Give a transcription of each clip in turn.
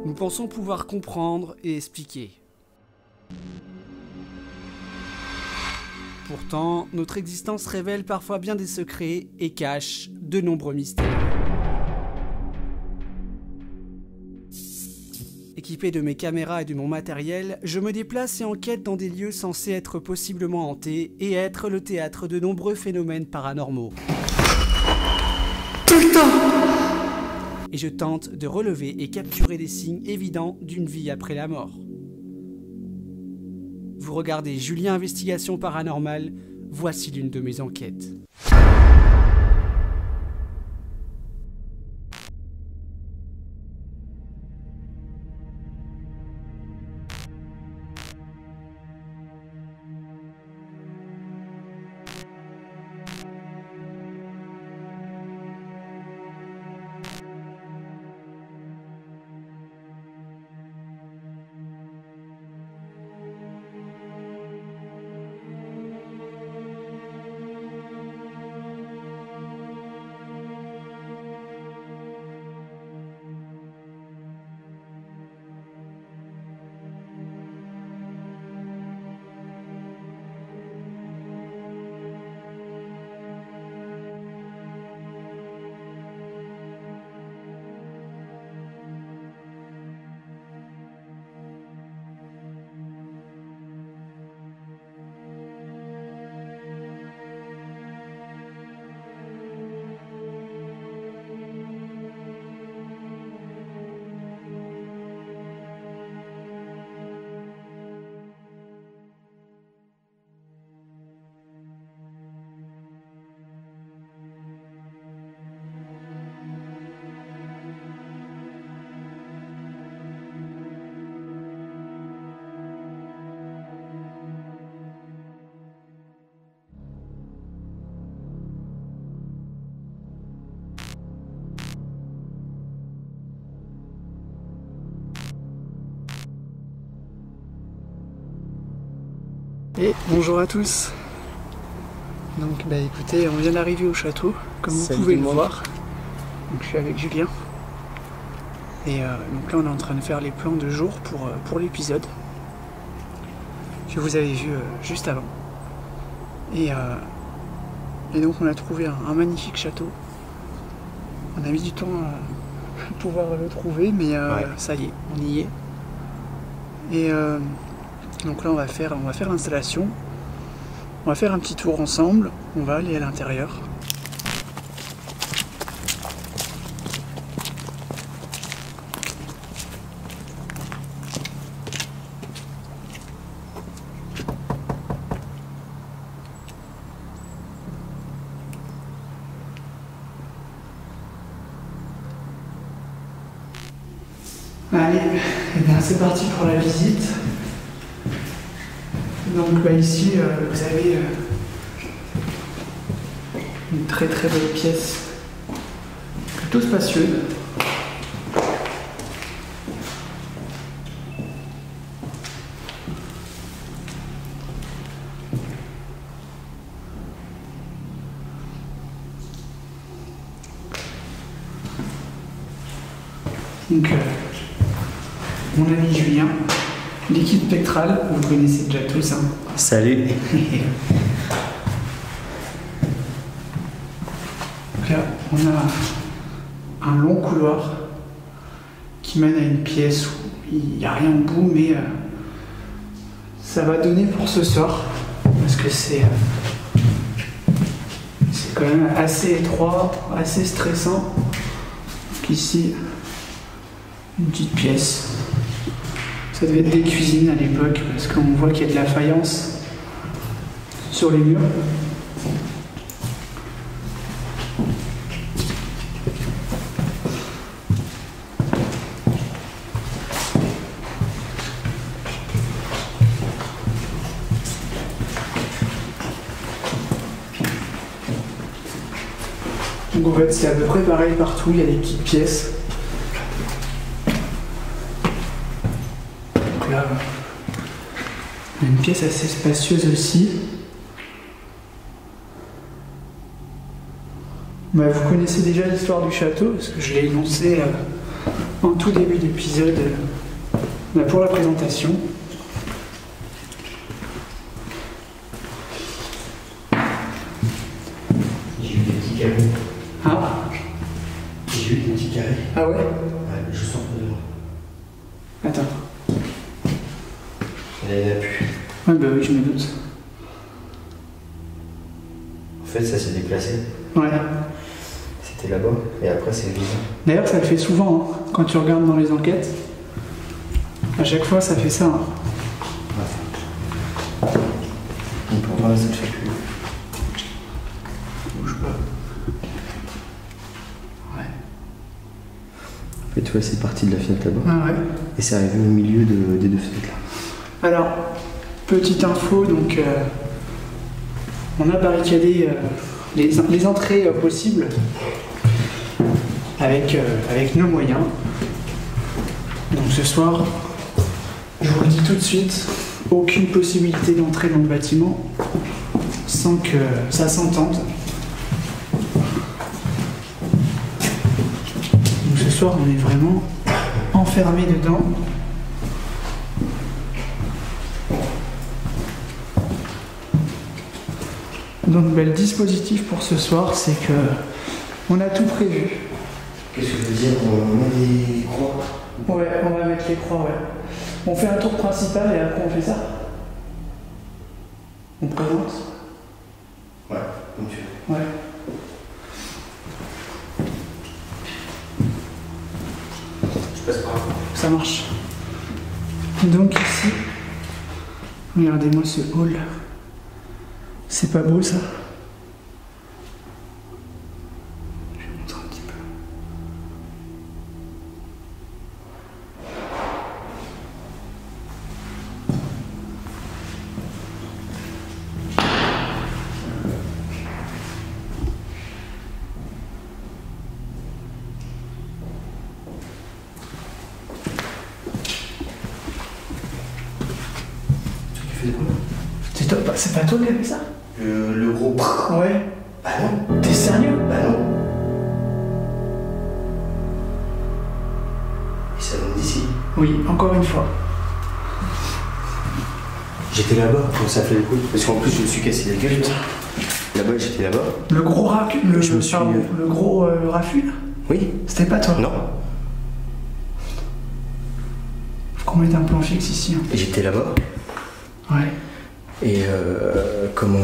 Nous pensons pouvoir comprendre et expliquer. Pourtant, notre existence révèle parfois bien des secrets et cache de nombreux mystères. Équipé de mes caméras et de mon matériel, je me déplace et enquête dans des lieux censés être possiblement hantés et être le théâtre de nombreux phénomènes paranormaux. Tout le temps! Et je tente de relever et capturer des signes évidents d'une vie après la mort. Vous regardez Julien Investigation Paranormale, voici l'une de mes enquêtes. Et bonjour à tous. Donc écoutez, on vient d'arriver au château, comme vous pouvez le voir. Donc je suis avec Julien. Et donc là on est en train de faire les plans de jour pour l'épisode que vous avez vu juste avant. Et donc on a trouvé un magnifique château. On a mis du temps à pouvoir le trouver, mais ça y est, on y est. Et donc là on va faire l'installation, on va faire un petit tour ensemble, on va aller à l'intérieur. Allez, c'est parti pour la visite. Donc ici vous avez une très belle pièce, plutôt spacieuse. Donc mon ami Julien, l'équipe spectrale, vous connaissez déjà tous. Hein. Salut. Donc là, on a un long couloir qui mène à une pièce où il n'y a rien au bout, mais ça va donner pour ce soir, parce que c'est quand même assez étroit, assez stressant. Donc ici, une petite pièce. Ça devait être des cuisines à l'époque, parce qu'on voit qu'il y a de la faïence sur les murs. Donc en fait c'est à peu près pareil partout, il y a des petites pièces. Donc là, il y a une pièce assez spacieuse aussi. Vous connaissez déjà l'histoire du château, parce que je l'ai énoncé en tout début d'épisode pour la présentation. J'ai eu des petits carrés. Ah. J'ai eu des petits carrés. Ah ouais? Ouais, je sens de moi. Attends. Il y en a plus. Ouais, bah oui, je me doute. En fait, ça s'est déplacé. Ouais. C'était là-bas, et après c'est vide. D'ailleurs, ça le fait souvent, hein, quand tu regardes dans les enquêtes. À chaque fois, ça fait ça. Hein. Ouais. Donc pour moi, ça ne fait plus. Bouge pas. Ouais. Et tu vois, c'est parti de la fenêtre là-bas. Ah ouais. Et c'est arrivé au milieu des deux fenêtres là. Alors, petite info, donc on a barricadé les entrées possibles avec nos moyens. Donc ce soir, je vous le dis tout de suite, aucune possibilité d'entrer dans le bâtiment sans que ça s'entende. Donc ce soir, on est vraiment enfermé dedans. Donc le dispositif pour ce soir, c'est que on a tout prévu. Qu'est-ce que je veux dire? On met des croix. Ouais, on va mettre les croix, ouais. On fait un tour principal et après on fait ça. On présente. Ouais, comme tu veux. Ouais. Je passe par là. Ça marche. Donc ici, regardez-moi ce hall. C'est pas beau ça? Je vais montrer un petit peu. Tu fais quoi? C'est pas toi qui as fait ça? Le gros. Ouais. Bah non. T'es sérieux? Bah non. Et ça vient d'ici. Oui, encore une fois. J'étais là-bas quand ça fait le coup. Parce qu'en plus, je me suis cassé la gueule. Là-bas, j'étais là-bas. Le gros raffut, le gros raffut là? Oui. C'était pas toi? Non. Faut qu'on mette un plan fixe ici. Hein. Et j'étais là-bas. Ouais. Et comment...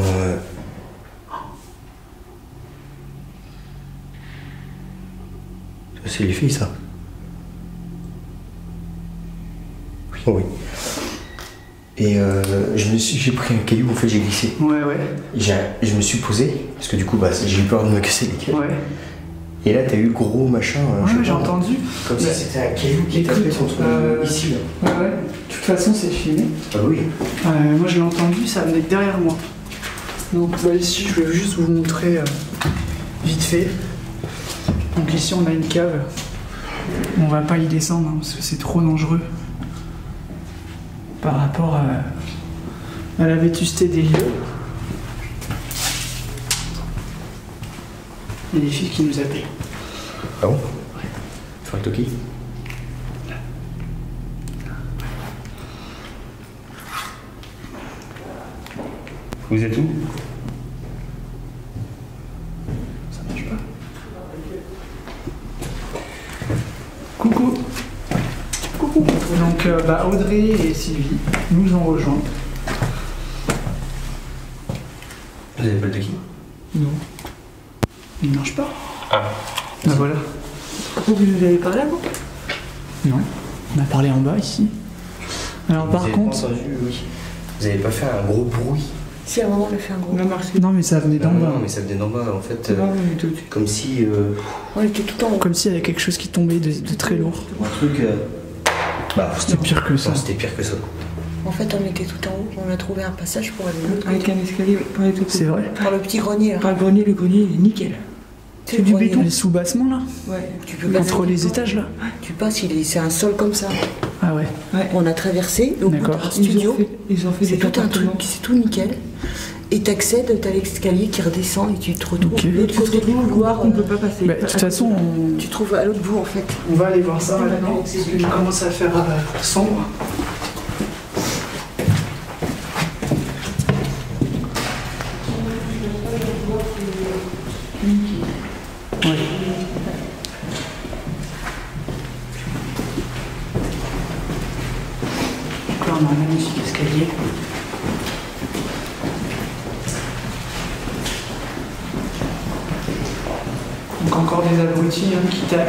C'est les filles, ça. Oui. Oh, oui. Et j'ai pris un caillou, en fait, j'ai glissé. Ouais, ouais. Je me suis posé, parce que du coup, bah, j'ai eu peur de me casser les gueules. Ouais. Et là, t'as eu gros machin. Ouais, j'ai entendu. Comme ça, c'était un caillou qui tapait contre ici, là. Ouais, ouais. De toute façon, c'est filmé. Ah oui. Moi, je l'ai entendu, ça venait derrière moi. Donc, bah, ici, je vais juste vous montrer vite fait. Donc, ici, on a une cave. On va pas y descendre, hein, parce que c'est trop dangereux. Par rapport à la vétusté des lieux. Il y a des filles qui nous appellent. Ah bon? Ouais. Sur le toki? Vous êtes où? Ça marche pas. Coucou. Coucou. Donc Audrey et Sylvie nous ont rejoints. Vous avez pas de qui? Non. Il marche pas. Ah. Bah voilà. Vous nous avez parlé avant? Non. On a parlé en bas ici. Alors par contre. Entendu, oui. Vous avez pas fait un gros bruit? Si, à un moment, on a fait un gros. On a marché. Non, mais ça venait d'en bas. Non, mais ça venait d'en bas en fait. Non, on était au-dessus. Comme si. On était tout en haut. Comme s'il y avait quelque chose qui tombait de très lourd. Un truc. Bah, C'était pire que ça. Non, c'était pire que ça. En fait, on était tout en haut. On a trouvé un passage pour aller de l'autre Avec côté. un escalier par les deux côtés. C'est vrai. Par le petit grenier là. Par le grenier il est nickel. C'est du béton. Les sous-bassements là? Ouais. Tu peux passer Entre les étages là? Tu passes, c'est un sol comme ça. Ah ouais. Ouais. On a traversé, au bout D'accord. d'un studio. Ils ont fait C'est des tout un truc, appartements. c'est tout nickel. Et t'accèdes, t'as l'escalier qui redescend et tu te retrouves Ok. de l'autre côté du couloir. On peut pas passer. Bah, de toute façon, Tu te trouves à l'autre bout en fait. on va aller voir ça maintenant, parce qu'il commence à faire sombre. Ouais. Donc là, on a un magnifique escalier. Donc encore des abrutis qui taguent.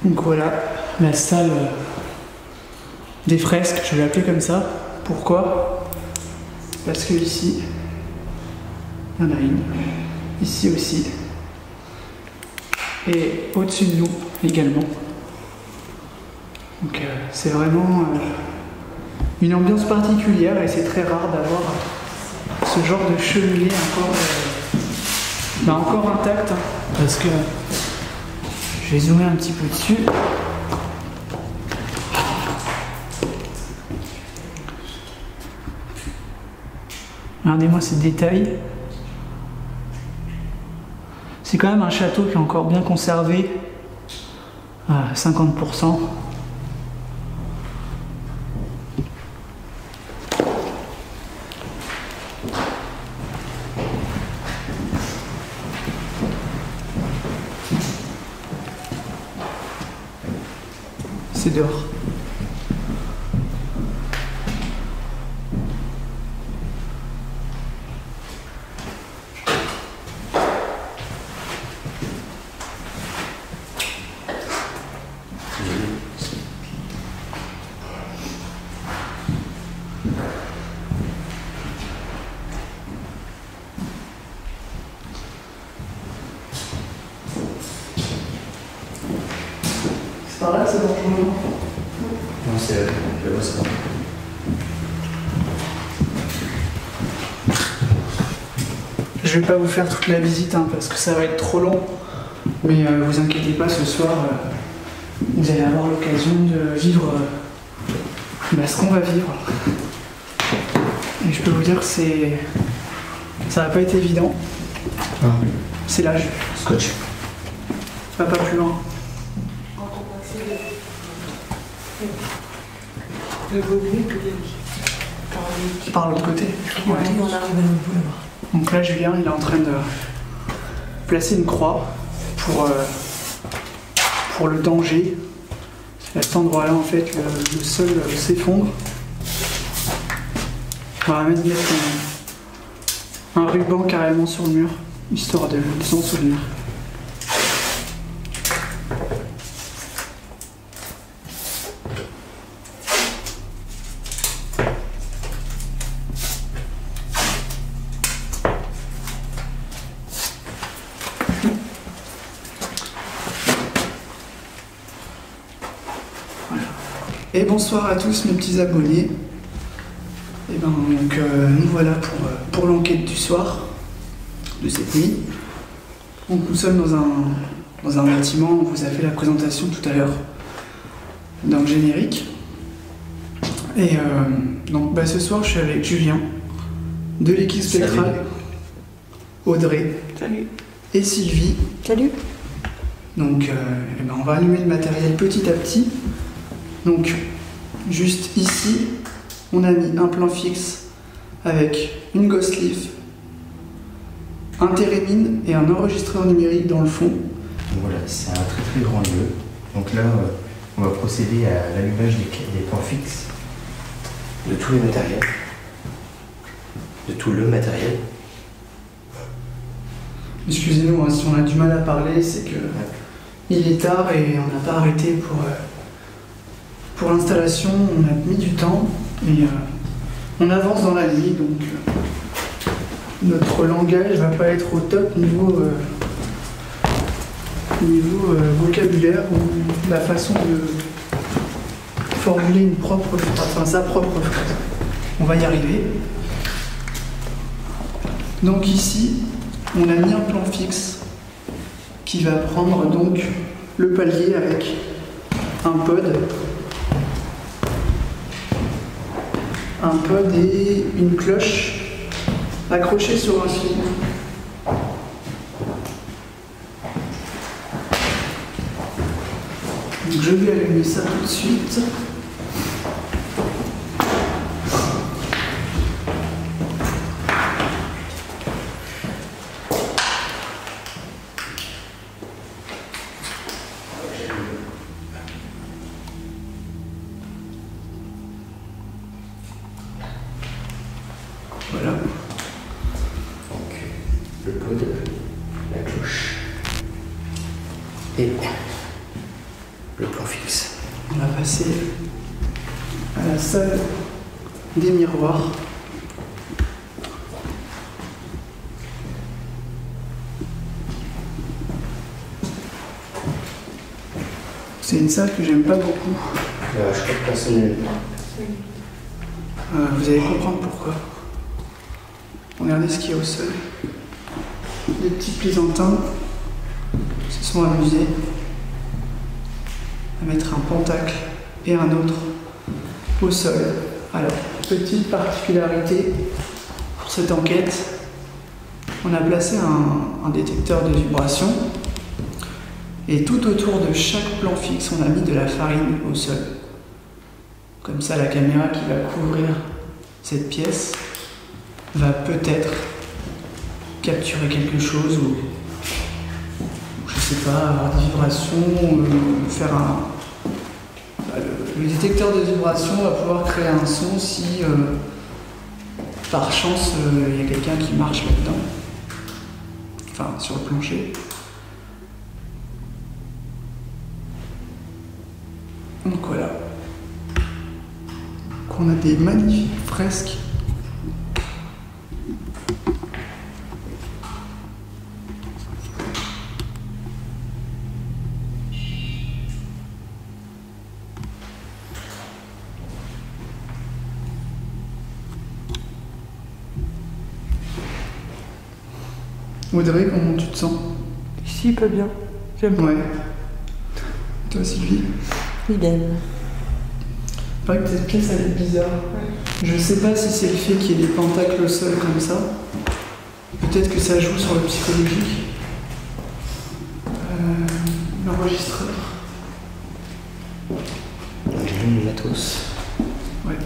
Donc voilà, la salle des fresques, je vais l'appeler comme ça. Pourquoi? Parce que ici, il y en a une, ici aussi, et au-dessus de nous également. Donc c'est vraiment une ambiance particulière et c'est très rare d'avoir ce genre de cheminée encore intacte, parce que je vais zoomer un petit peu dessus. Regardez-moi ces détails. C'est quand même un château qui est encore bien conservé à 50%. C'est dehors. C'est par là, c'est dans le moment. Non, c'est là-bas, c'est bon. Je vais pas vous faire toute la visite parce que ça va être trop long. Mais vous inquiétez pas, ce soir, vous allez avoir l'occasion de vivre ce qu'on va vivre. Et je peux vous dire que ça va pas être évident. Ah, C'est l'âge. scotch. Ça va pas plus loin. Par l'autre côté. Ouais. On arrive à l'autre bout là-bas. Donc là, Julien, il est en train de placer une croix pour le danger. À cet endroit-là, en fait, le sol s'effondre. On va même mettre un ruban carrément sur le mur, histoire de s'en souvenir. Et bonsoir à tous mes petits abonnés. Et ben donc nous voilà pour l'enquête du soir, de cette nuit. Donc nous sommes dans un bâtiment, on vous a fait la présentation tout à l'heure dans le générique. Et donc ce soir je suis avec Julien, de l'équipe spectrale, Audrey. Salut. Et Sylvie. Salut. Donc on va allumer le matériel petit à petit. Donc juste ici, on a mis un plan fixe avec une ghost leaf, un térémine et un enregistreur numérique dans le fond. Voilà, c'est un très très grand lieu. Donc là, on va procéder à l'allumage des plans fixes de tous les matériels. De tout le matériel. Excusez-nous si on a du mal à parler, c'est que il est tard et on n'a pas arrêté pour l'installation. On a mis du temps et on avance dans la nuit, donc notre langage va pas être au top niveau niveau vocabulaire ou la façon de formuler une propre phrase, enfin sa propre phrase. On va y arriver. Donc ici, on a mis un plan fixe qui va prendre donc le palier avec un pod et une cloche accrochée sur un fil. Donc je vais allumer ça tout de suite. Voilà. Donc, le pod, la cloche et le plan fixe. On va passer à la salle des miroirs. C'est une salle que j'aime pas beaucoup. Je crois que personne n'est Vous allez comprendre pourquoi. Regardez ce qu'il y a au sol. Les petits plaisantins se sont amusés à mettre un pentacle et un autre au sol. Alors, petite particularité pour cette enquête, on a placé un détecteur de vibration et tout autour de chaque plan fixe, on a mis de la farine au sol. Comme ça, la caméra qui va couvrir cette pièce va peut-être capturer quelque chose ou je sais pas, avoir des vibrations, ou faire un... Le détecteur de vibration va pouvoir créer un son si par chance il y a quelqu'un qui marche là-dedans, enfin sur le plancher. Donc voilà. On a des magnifiques fresques. Audrey, comment tu te sens? Ici, pas bien. J'aime pas. Ouais. Toi, Sylvie? Idem. C'est vrai que cette pièce, elle est bizarre. Je sais pas si c'est le fait qu'il y ait des pentacles au sol comme ça. Peut-être que ça joue sur le psychologique. L'enregistreur. J'allume le matos. Ouais.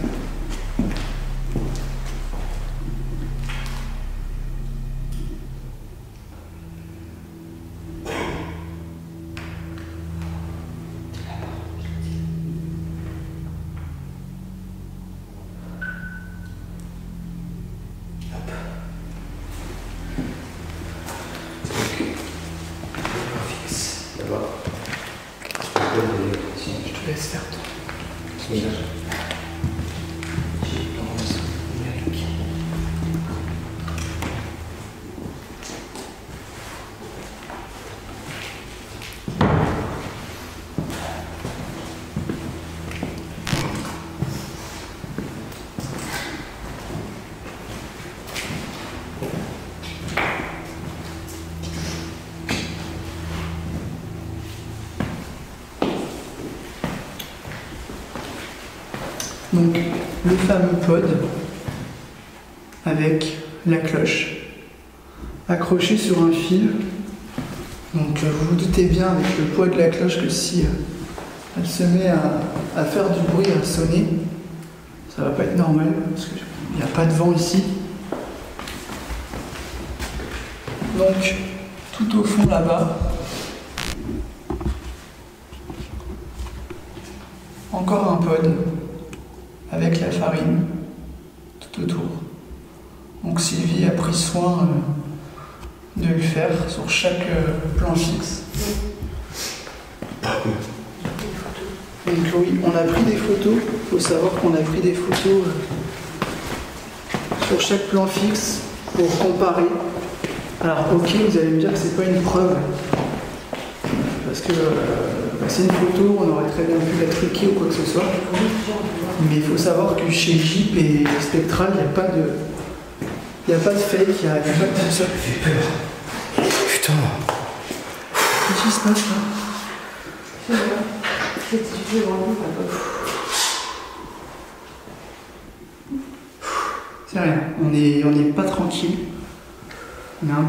Je te laisse faire ton image. Donc, le fameux pod avec la cloche accrochée sur un fil. Donc, vous vous doutez bien avec le poids de la cloche que si elle se met à faire du bruit, à sonner, ça va pas être normal parce qu'il n'y a pas de vent ici. Donc, tout au fond là-bas, encore un pod avec la farine tout autour. Donc Sylvie a pris soin de lui faire sur chaque plan fixe. Donc oui, on a pris des photos. Il faut savoir qu'on a pris des photos sur chaque plan fixe pour comparer. Alors ok, vous allez me dire que c'est pas une preuve que c'est une photo, on aurait très bien pu la truquer ou quoi que ce soit. Mais il faut savoir que chez Jeep et Spectral, il n'y a pas de fake, il n'y a pas de tout ça. J'ai peur. Putain. Qu'est-ce qui se passe là? C'est rien, on n'est pas tranquille. On est un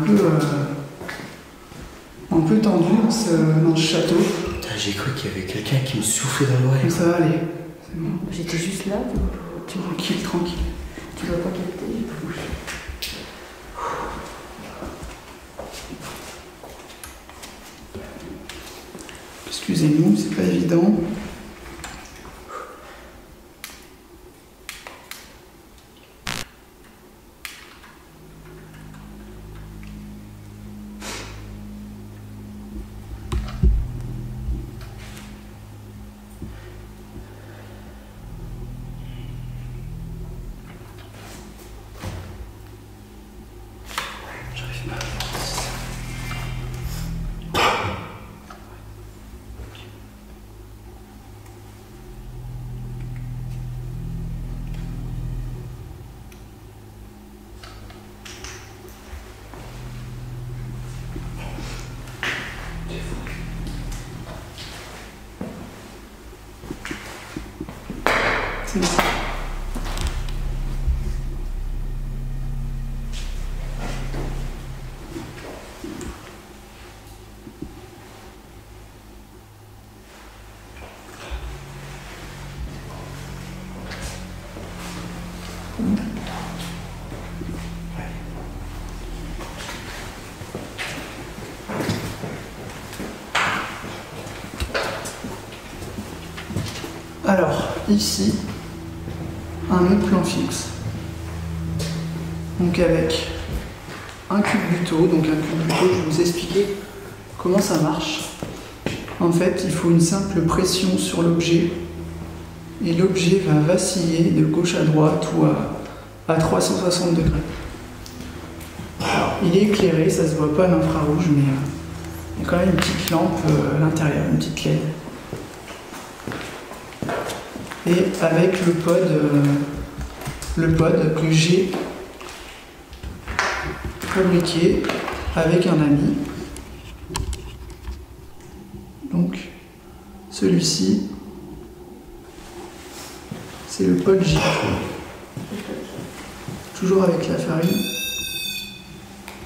peu tendu dans ce château. Putain, j'ai cru qu'il y avait quelqu'un qui me soufflait dans l'oreille. Mais ça va aller. C'est bon. J'étais juste là, Tranquille, tranquille. tu vas pas capter, j'ai pas bougé. Excusez-nous, c'est pas évident. J'arrive pas à voir. C'est bon. Alors, ici, un autre plan fixe. Donc avec un culbuto. Donc un culbuto, je vais vous expliquer comment ça marche. En fait, il faut une simple pression sur l'objet et l'objet va vaciller de gauche à droite ou à 360 degrés. Alors, il est éclairé, ça se voit pas à l'infrarouge, mais il y a quand même une petite lampe à l'intérieur, une petite LED. Et avec le pod que j'ai fabriqué avec un ami. Donc celui-ci, c'est le pod Jeep. Toujours avec la farine.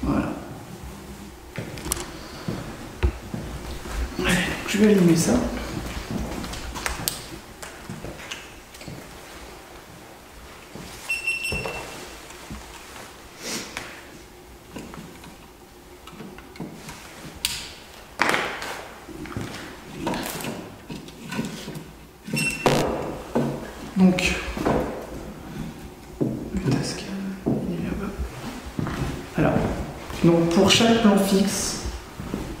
Voilà. Ouais, je vais allumer ça. Donc, le tasque, il est là-bas. Alors, donc pour chaque plan fixe,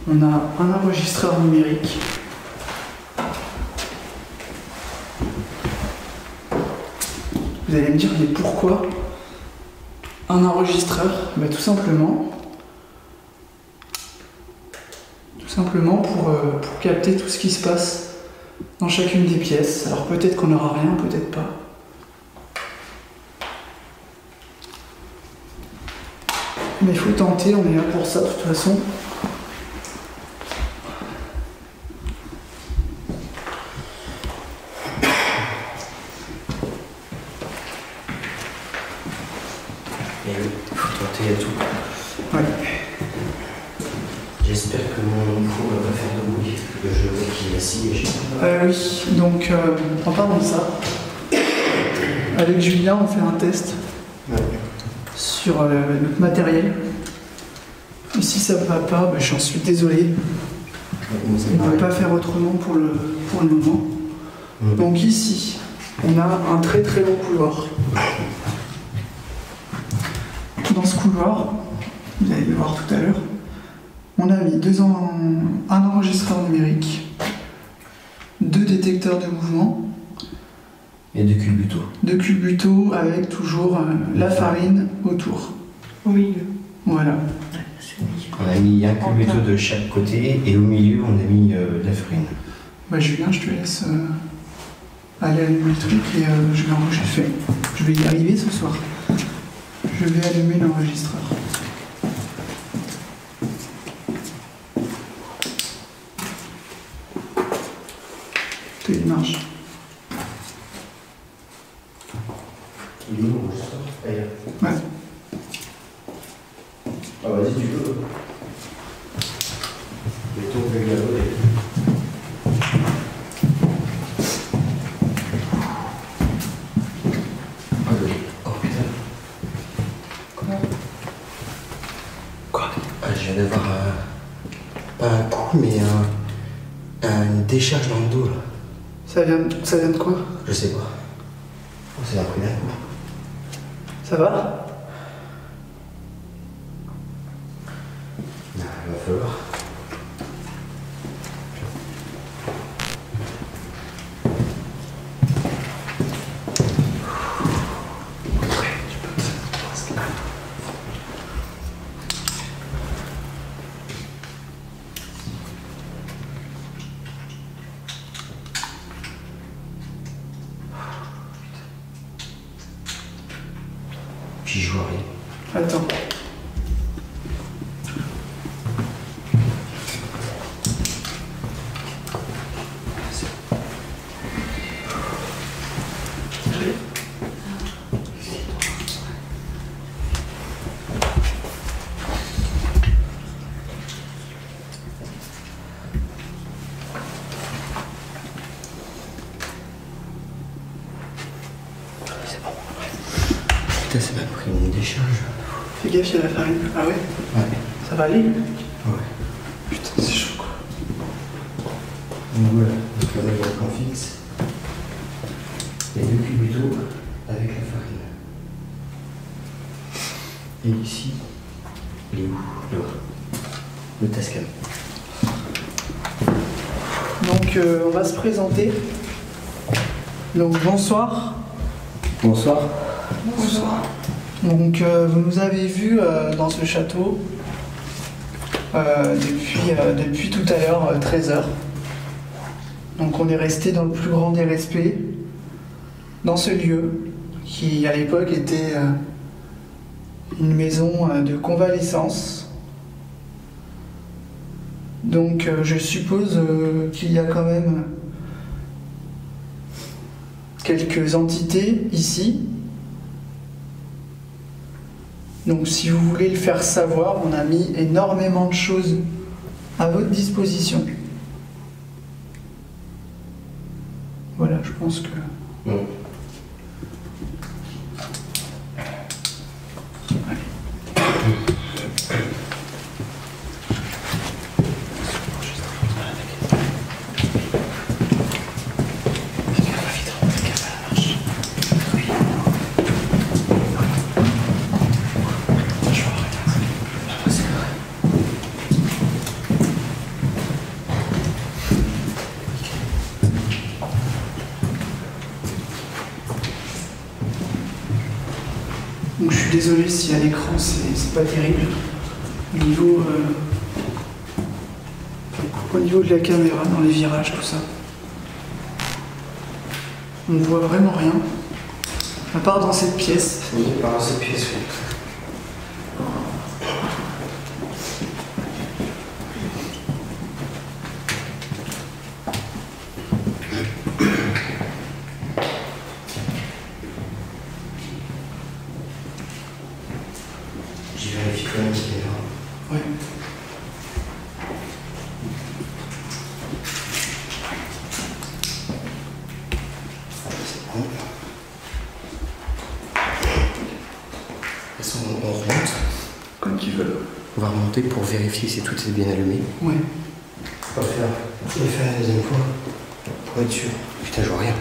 on a un enregistreur numérique. Vous allez me dire, mais pourquoi un enregistreur? Ben, tout simplement pour capter tout ce qui se passe dans chacune des pièces. Alors peut-être qu'on n'aura rien, peut-être pas. Mais il faut tenter, on est là pour ça de toute façon. Et oui, il faut tenter à tout. Ouais. J'espère que mon micro va pas faire de bruit, que je vois qu'il est assis et je sais pas. Oui, donc en parlant de ça, avec Julien, on fait un test sur notre matériel. Et si ça ne va pas, ben, j'en suis désolé. On ne peut pas faire autrement pour le moment. Donc ici, on a un très très long couloir. Dans ce couloir, vous allez le voir tout à l'heure, on a mis un enregistreur numérique, 2 détecteurs de mouvement. Et 2 culbutos. 2 culbutos avec toujours la farine autour. Oui. Voilà. Ouais, c'est oui. On a mis un culbuto de chaque côté et au milieu on a mis de la farine. Bah Julien, je te laisse aller allumer le truc et je vais enregistrer. Je vais y arriver ce soir. Je vais allumer l'enregistreur. Il marche. Il est où l'enregistreur? Ouais. Ah vas-y, tu peux. Et ton vélo. Oh putain. Quoi? Je viens d'avoir pas un coup, mais une décharge dans le dos là. Ça vient de quoi? Je sais pas. Oh, c'est un pris d'un coup. Ça va? Il va falloir. Puis je vois rien. Attends. Putain, ça m'a pris une décharge. Fais gaffe, il y a la farine. Ah ouais? Ouais. Ça va aller? Ouais. Putain, c'est chaud quoi. Donc voilà, donc là, il y a le plan fixe. Et deux culbuto avec la farine. Et ici, il est où? Là. Le Tascam. Donc on va se présenter. Donc bonsoir. Bonsoir. Bonsoir. Donc vous nous avez vus dans ce château depuis tout à l'heure, 13h. Donc on est resté dans le plus grand des respects, dans ce lieu qui à l'époque était une maison de convalescence. Donc je suppose qu'il y a quand même quelques entités ici. Donc si vous voulez le faire savoir, on a mis énormément de choses à votre disposition. Voilà, je pense que... Bon. Donc je suis désolé si à l'écran c'est pas terrible. Au niveau de la caméra, dans les virages, tout ça. On ne voit vraiment rien. À part dans cette pièce. Oui, par cette pièce, oui. J'y vérifie quand même qu'il est là. Ouais. C'est bon. On remonte. Comme tu veux. On va remonter pour vérifier si tout est bien allumé. Ouais. On va faire la deuxième fois pour être sûr. Putain, je vois rien.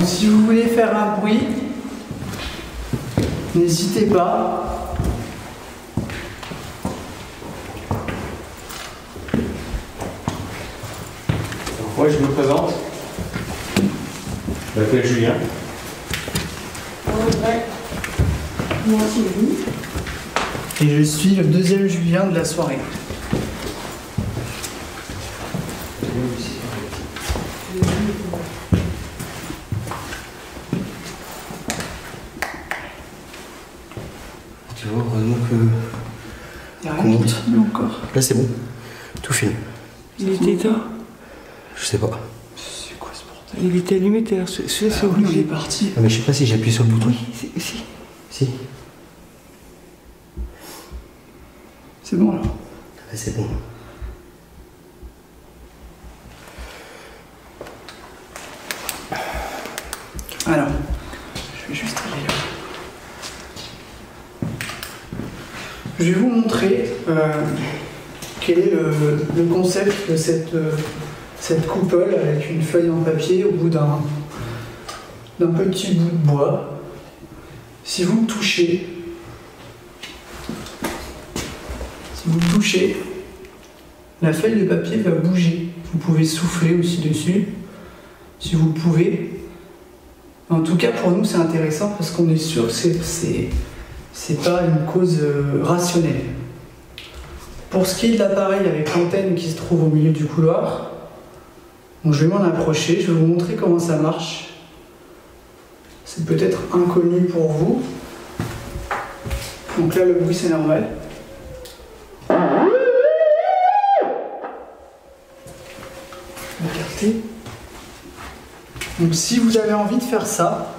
si vous voulez faire un bruit, n'hésitez pas. Donc moi je me présente. Je m'appelle Julien. Moi aussi, oui. Et je suis le deuxième Julien de la soirée. Tu vois, heureusement que. Il n'y a rien qui filme encore. Là c'est bon. Tout filme. Il était éteint. Je sais pas. C'est quoi ce bordel? Il était allumé, celui-là c'est On est obligé. parti. Ah, mais je sais pas si j'appuie sur le bouton. Si. Si. C'est bon là. Ah, c'est bon. Alors, je vais juste aller là. Je vais vous montrer quel est le concept de cette coupole avec une feuille en papier au bout d'un petit bout de bois. Si vous le touchez, la feuille de papier va bouger. Vous pouvez souffler aussi dessus, si vous le pouvez. En tout cas, pour nous, c'est intéressant parce qu'on est sûr que c'est pas une cause rationnelle. Pour ce qui est de l'appareil avec l'antenne qui se trouve au milieu du couloir, donc je vais m'en approcher, je vais vous montrer comment ça marche. C'est peut-être inconnu pour vous. Donc là, le bruit, c'est normal. Écarté. Donc si vous avez envie de faire ça,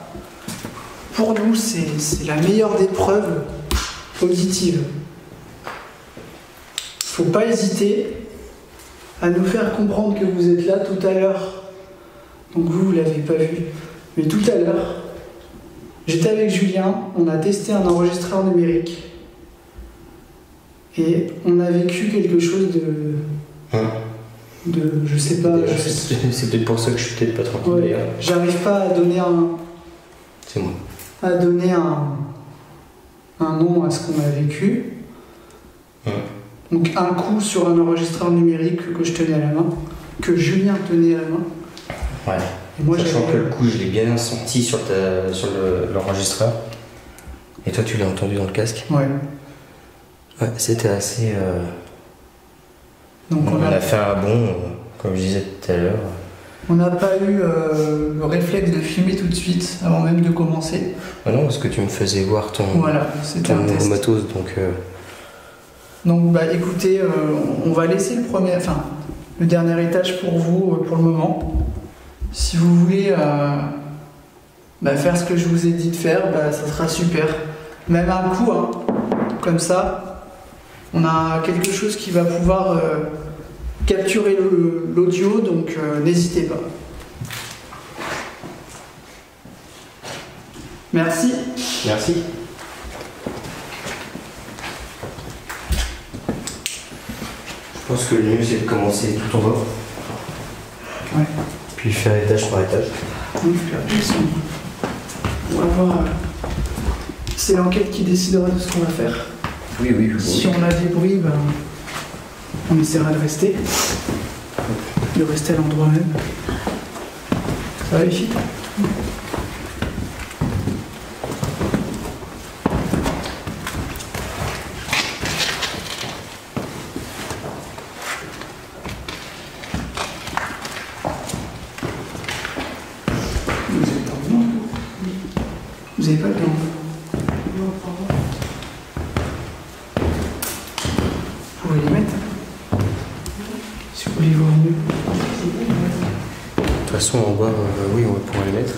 pour nous c'est la meilleure des preuves auditives. Faut pas hésiter à nous faire comprendre que vous êtes là tout à l'heure. Donc vous l'avez pas vu, mais tout à l'heure, j'étais avec Julien, on a testé un enregistreur numérique et on a vécu quelque chose je sais pas. C'est peut-être pour ça que je suis peut-être pas tranquille. Ouais, j'arrive pas à donner C'est moi. à donner un nom à ce qu'on a vécu. Donc un coup sur un enregistreur numérique que je tenais à la main, que Julien tenait à la main. Ouais. Et moi, sachant que le coup, je l'ai bien senti sur l'enregistreur. Et toi, tu l'as entendu dans le casque. Ouais. Ouais, c'était assez. Donc on a fait un bond, comme je disais tout à l'heure. On n'a pas eu le réflexe de filmer tout de suite avant même de commencer. Ah non, parce que tu me faisais voir ton nouveau matos, donc. Donc bah écoutez, on va laisser le dernier étage pour vous pour le moment. Si vous voulez faire ce que je vous ai dit de faire, ça sera super. Même un coup, hein, comme ça, on a quelque chose qui va pouvoir capturer l'audio, donc n'hésitez pas. Merci. Merci. Je pense que le mieux c'est de commencer tout en bas. Ouais. Puis faire étage par étage. On va voir. C'est l'enquête qui décidera de ce qu'on va faire. Oui. Si on a des bruits, on essaiera de rester. De rester à l'endroit même. Ça va les filles ? Vous avez pas de lampe ? Vous pouvez les mettre si vous voulez voir mieux. De toute façon, en bas, oui, on va pouvoir les mettre.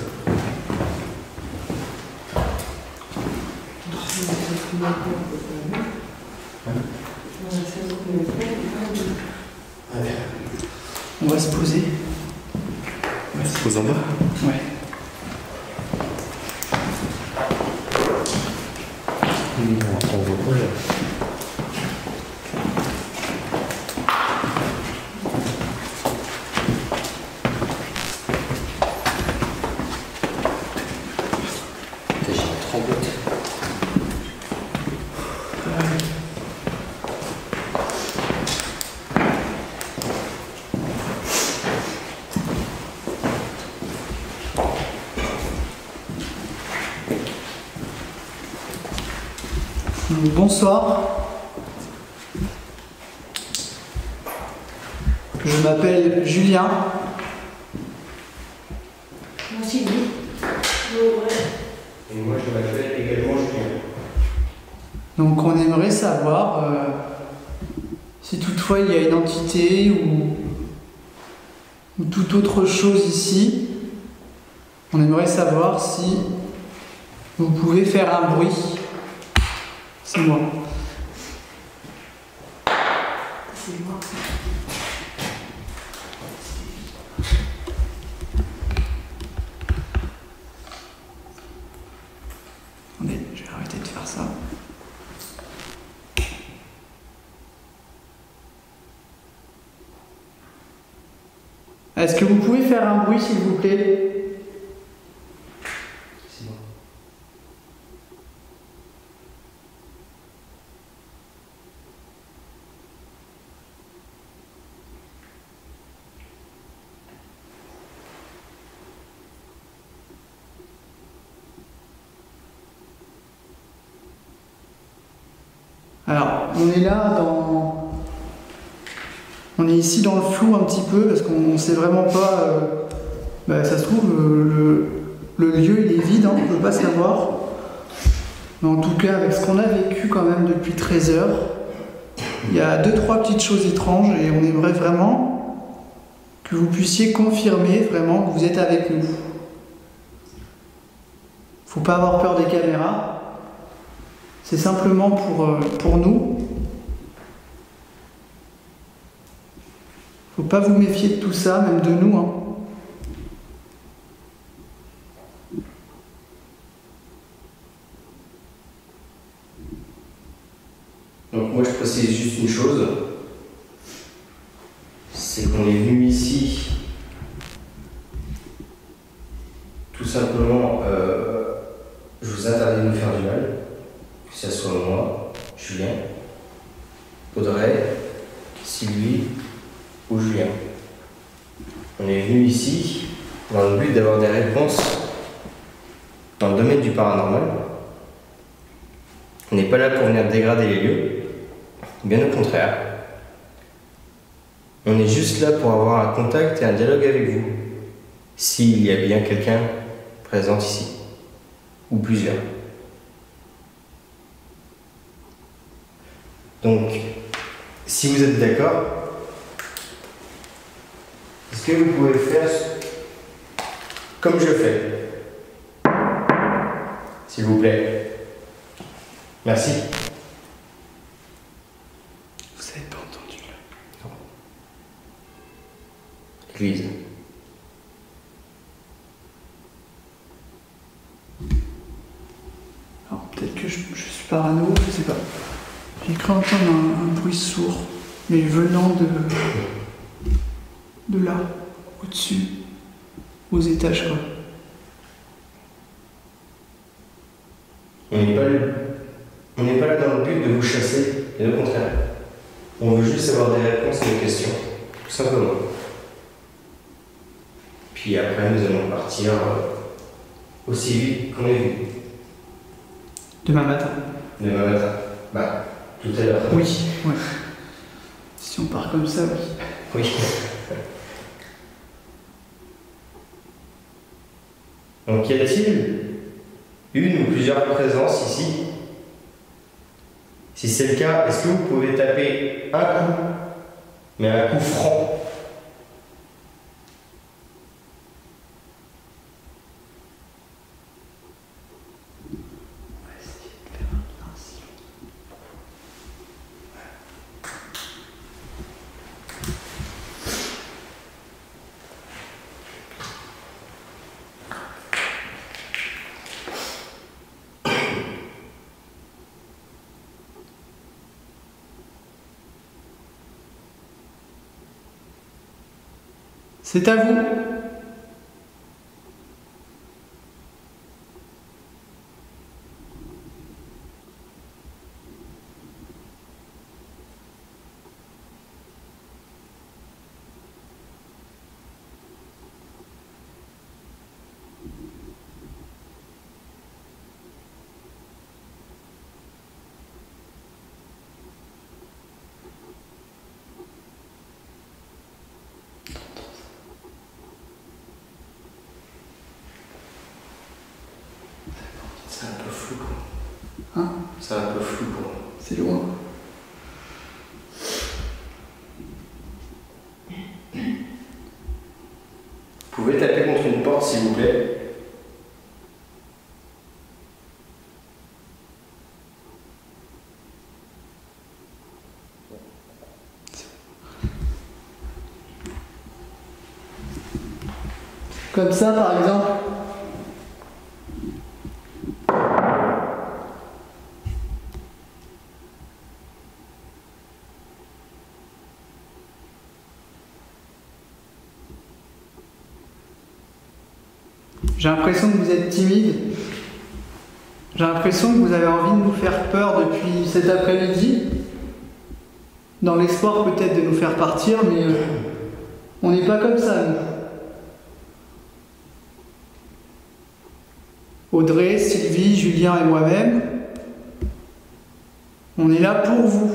On va se poser. On se pose en bas. Ouais. On voit pas là. Donc bonsoir. Je m'appelle Julien. Moi aussi, oui. Et moi je m'appelle également Julien. Donc on aimerait savoir si toutefois il y a une entité ou toute autre chose ici. On aimerait savoir si vous pouvez faire un bruit. C'est moi. C'est moi. Attendez, je vais arrêter de faire ça. Est-ce que vous pouvez faire un bruit, s'il vous plaît? C'est moi. Alors, on est ici dans le flou un petit peu parce qu'on ne sait vraiment pas. Ça se trouve, le lieu il est vide, hein, on ne peut pas savoir. Mais en tout cas, avec ce qu'on a vécu quand même depuis 13 heures, il y a 2-3 petites choses étranges et on aimerait vraiment que vous puissiez confirmer vraiment que vous êtes avec nous. Faut pas avoir peur des caméras. C'est simplement pour nous. Faut pas vous méfier de tout ça, même de nous. Hein. Donc moi je précise juste une chose, c'est qu'on est venu ici tout simplement, je vous interdis de nous faire du mal, que ce soit moi, Julien, Audrey, Sylvie ou Julien. On est venu ici dans le but d'avoir des réponses dans le domaine du paranormal. On n'est pas là pour venir dégrader les lieux, bien au contraire. On est juste là pour avoir un contact et un dialogue avec vous, s'il y a bien quelqu'un présent ici, ou plusieurs. Donc, si vous êtes d'accord, est-ce que vous pouvez faire comme je fais, s'il vous plaît? Merci. Vous n'avez pas entendu là? Non. Église. Alors peut-être que je suis parano, je sais pas. J'ai cru entendre un bruit sourd, mais venant de là, au-dessus, aux étages quoi. On n'est pas là dans le but de vous chasser, et au contraire. On veut juste avoir des réponses à nos questions, tout simplement. Puis après, nous allons partir aussi vite qu'on est venu. Demain matin. Demain matin. Bah, tout à l'heure. Oui, ouais. Si on part comme ça, oui. Oui. Donc, y a-t-il une ou plusieurs présences ici? Si c'est le cas, est-ce que vous pouvez taper un coup, mais un coup franc? C'est à vous. Hein? C'est un peu flou pour moi. C'est loin. Vous pouvez taper contre une porte, s'il vous plaît? Comme ça, par exemple. J'ai l'impression que vous êtes timide. J'ai l'impression que vous avez envie de nous faire peur depuis cet après-midi. Dans l'espoir peut-être de nous faire partir, mais on n'est pas comme ça, nous. Audrey, Sylvie, Julien et moi-même, on est là pour vous.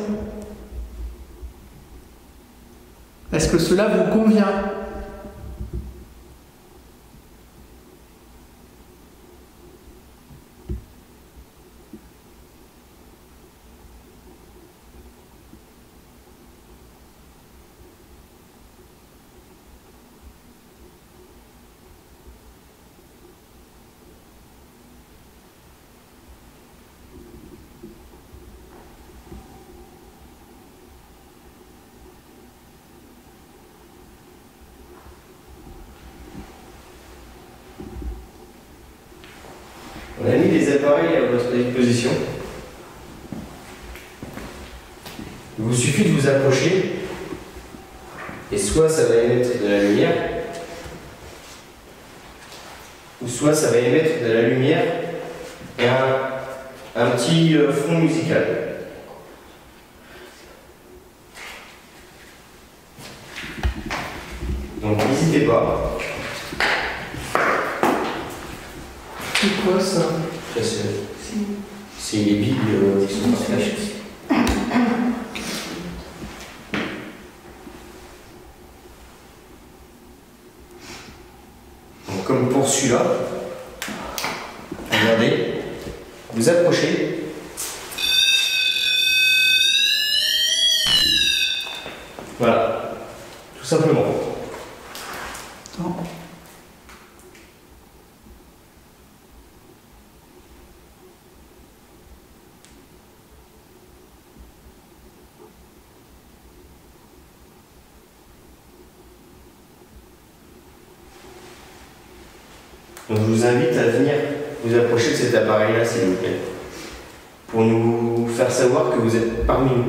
Est-ce que cela vous convient ? On a mis les appareils à votre disposition. Il vous suffit de vous approcher et soit ça va émettre de la lumière, ou soit ça va émettre de la lumière et un petit fond musical. Donc n'hésitez pas. C'est quoi ça? C'est les billes qui sont partagées. Donc comme pour celui-là, regardez, vous approchez. Voilà, tout simplement. Attends. Donc je vous invite à venir vous approcher de cet appareil-là, s'il vous plaît, pour nous faire savoir que vous êtes parmi nous.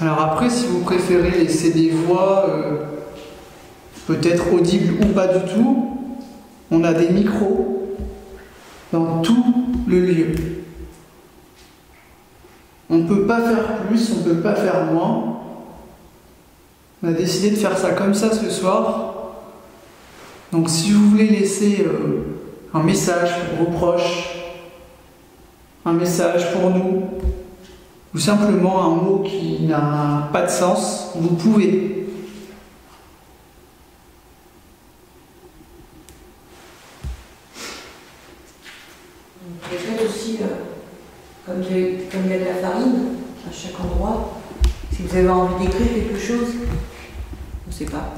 Alors après, si vous préférez laisser des voix peut-être audibles ou pas du tout, on a des micros dans tout le lieu. On ne peut pas faire plus, on ne peut pas faire moins. On a décidé de faire ça comme ça ce soir. Donc si vous voulez laisser un message pour vos proches, un message pour nous, ou simplement un mot qui n'a pas de sens, vous pouvez. Peut-être aussi, comme il y a de la farine à chaque endroit, si vous avez envie d'écrire quelque chose, on ne sait pas.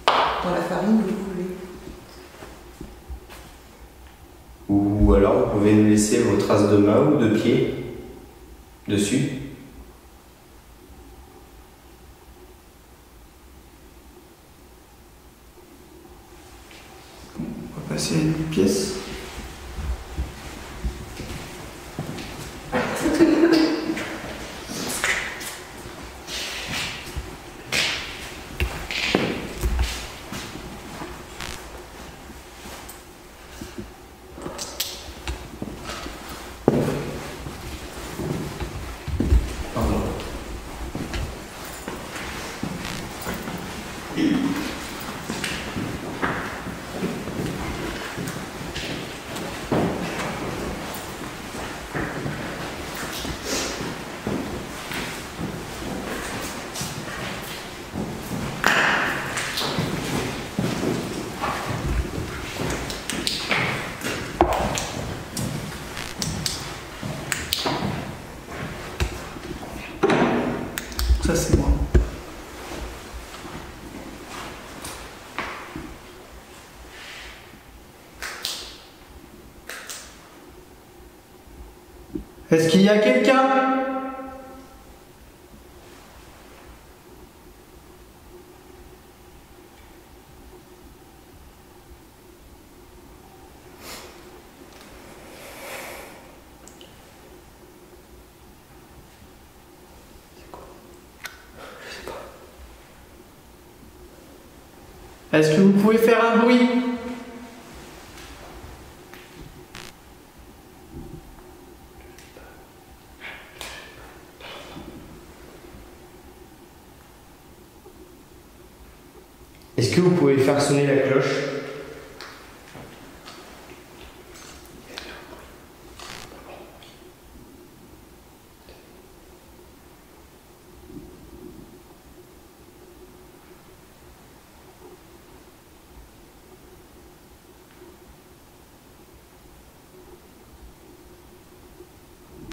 Dans la farine, vous pouvez. Ou alors vous pouvez nous laisser vos traces de main ou de pied dessus. On va passer à une pièce. Est-ce qu'il y a quelqu'un? Est-ce que vous pouvez faire un bruit? Est-ce que vous pouvez faire sonner la cloche?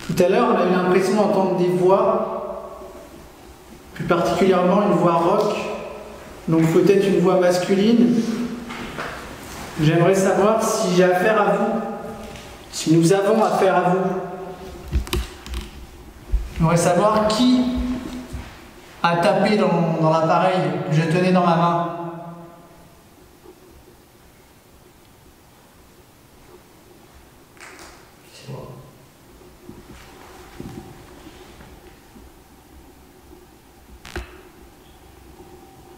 Tout à l'heure, on a eu l'impression d'entendre des voix, plus particulièrement une voix rock, donc peut-être une voix masculine. J'aimerais savoir si j'ai affaire à vous, si nous avons affaire à vous. J'aimerais savoir qui a tapé dans l'appareil que je tenais dans ma main. C'est moi.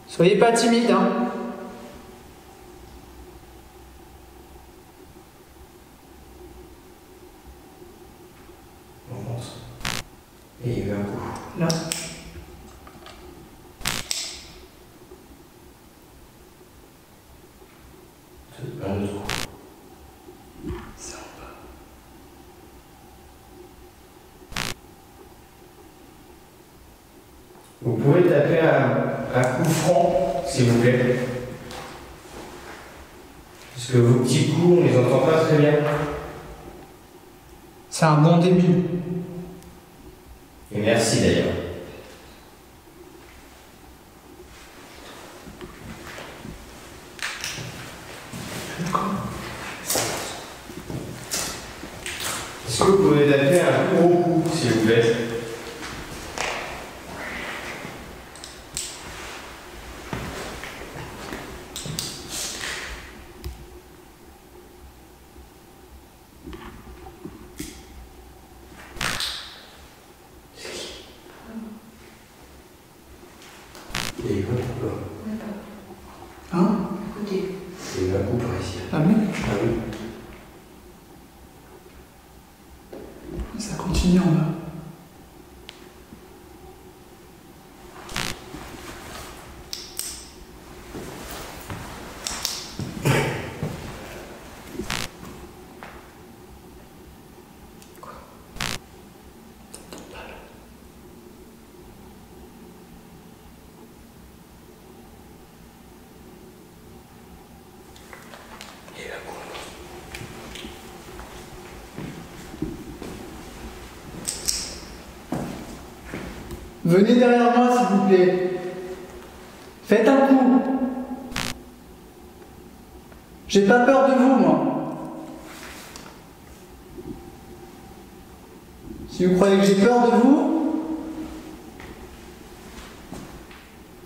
Soyez pas timide, hein. On monte. Et il y a eu un coup. Là. Un autre coup. C'est en bas. Vous pouvez taper un coup franc, s'il vous plaît. Parce que vos petits coups, on les entend pas très bien. C'est un bon début. Et merci d'ailleurs. Est-ce que vous pouvez taper un gros coup, s'il vous plaît? Il y a eu un coup là. Hein? Écoutez. Il y a eu un coup par ici. Ah oui? Ah oui. Ça continue en bas. Venez derrière moi, s'il vous plaît. Faites un coup. J'ai pas peur de vous, moi. Si vous croyez que j'ai peur de vous,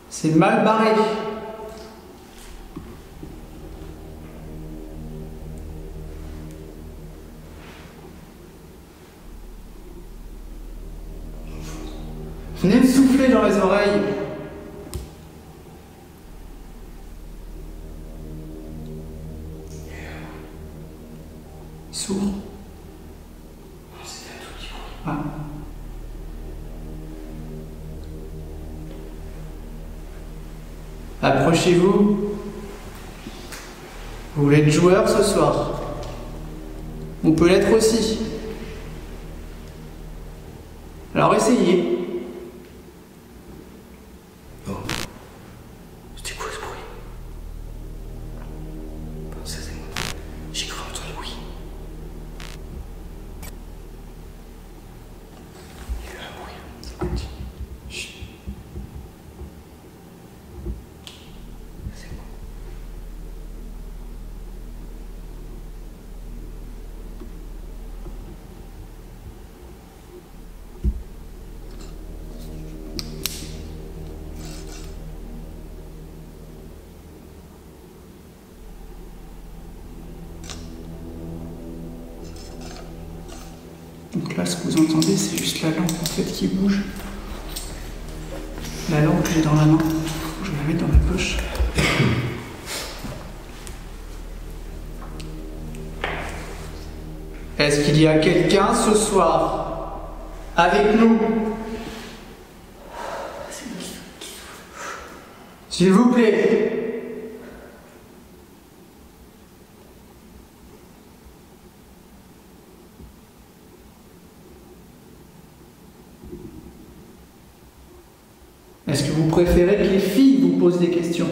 c'est mal barré. Venez me souffler dans les oreilles. Sourd. C'était un tout petit coup. Ah. Approchez-vous. Vous voulez être joueur ce soir? On peut l'être aussi. Alors essayez. Oh. C'était quoi ce bruit? Bon, ça c'est moi. J'ai cru entendre oui. Il y a eu un bruit. Ça continue. Chut. C'est moi. Donc là, ce que vous entendez, c'est juste la lampe en fait qui bouge. La lampe que j'ai dans la main. Je vais la mettre dans ma poche. Est-ce qu'il y a quelqu'un ce soir avec nous? S'il vous plaît. Est-ce que vous préférez que les filles vous posent des questions?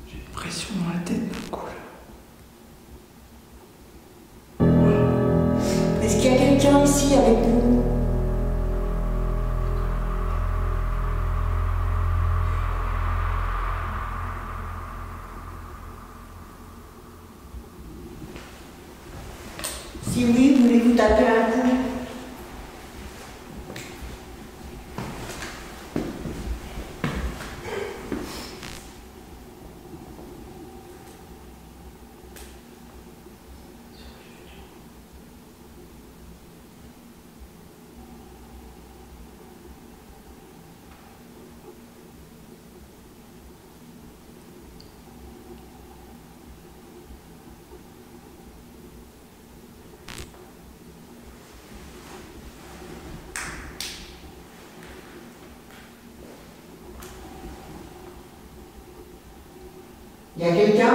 J'ai une pression dans la tête d'un coup là. Est-ce qu'il y a quelqu'un ici avec nous? Si oui, voulez-vous taper un coup? Il y a quelqu'un?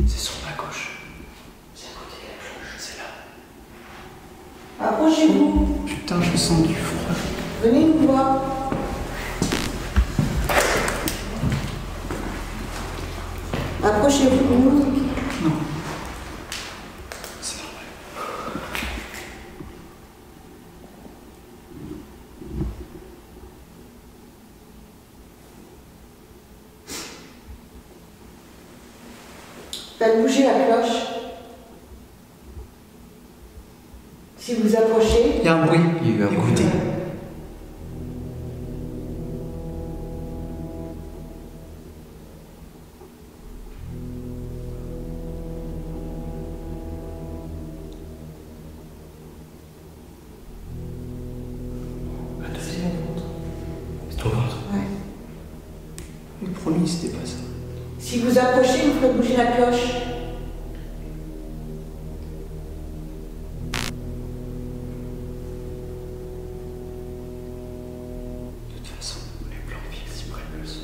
C'est sur ma gauche. C'est à côté de la cloche. C'est là. Approchez-vous. Putain, je sens du froid. Venez nous voir. Approchez-vous. Non. C'est normal. Faites bouger la cloche. Si vous approchez, Il y a un bruit. Il y a eu un bruit. Écoutez. C'est ton ventre. ouais. Le premier, c'était pas ça. Si vous approchez, vous faites bouger la cloche. De toute façon, les plans fixes, ils prennent le son.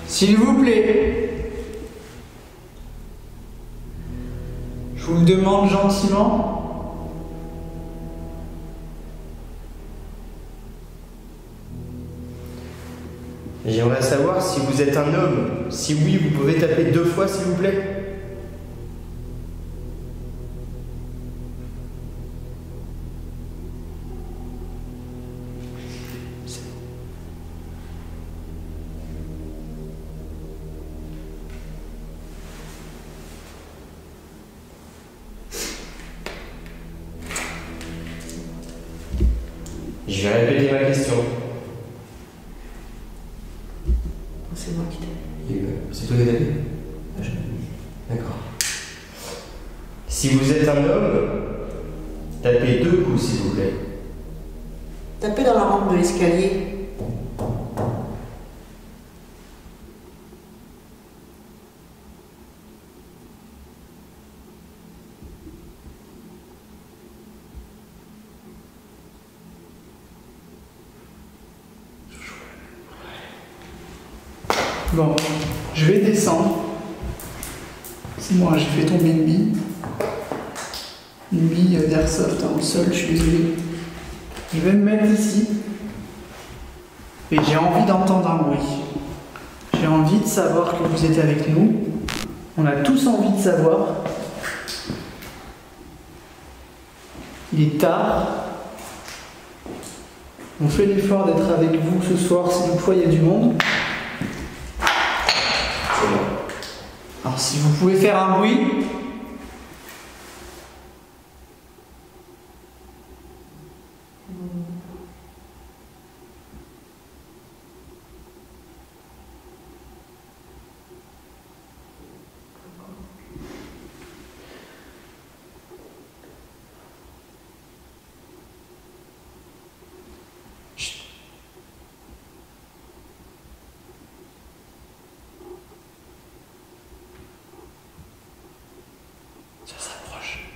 S'il vous plaît. Je vous le demande gentiment. J'aimerais savoir si vous êtes un homme. Si oui, vous pouvez taper 2 fois, s'il vous plaît. Je vais répéter ma question. C'est moi qui t'ai. C'est toi qui as tapé? D'accord. Si vous êtes un homme, tapez 2 coups, s'il vous plaît. Tapez dans la rampe de l'escalier. Bon, je vais descendre. C'est moi, j'ai fait tomber une bille. Une bille d'airsoft dans le sol, je suis désolé. Je vais me mettre ici. Et j'ai envie d'entendre un bruit. J'ai J'ai envie de savoir que vous êtes avec nous. On a tous envie de savoir. Il est tard. On fait l'effort d'être avec vous ce soir si toutefois il y a du monde. C'est bon. Alors si vous pouvez faire un bruit. Ça s'approche.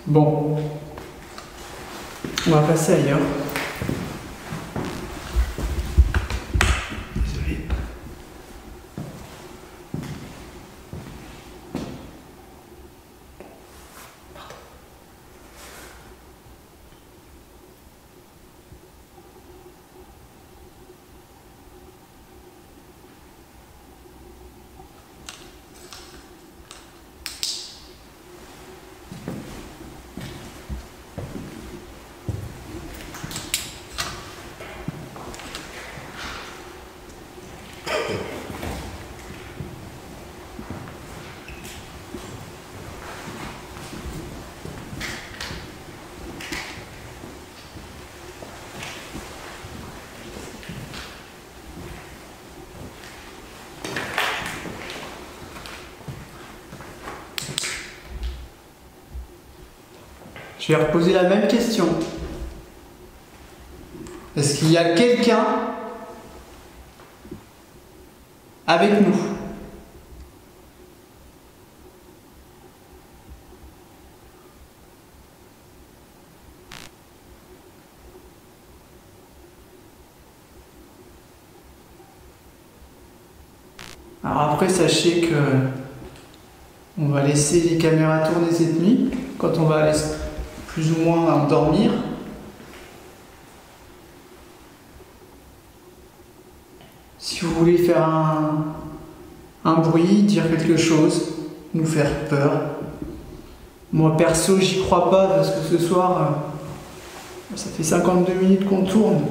Bon, on va passer ailleurs. Désolé. Je vais reposer la même question. Est-ce qu'il y a quelqu'un avec nous? Alors après, sachez que on va laisser les caméras tourner cette nuit, quand on va aller plus ou moins dormir. Si vous voulez faire un bruit, dire quelque chose, nous faire peur. Moi perso, j'y crois pas parce que ce soir, ça fait 52 minutes qu'on tourne.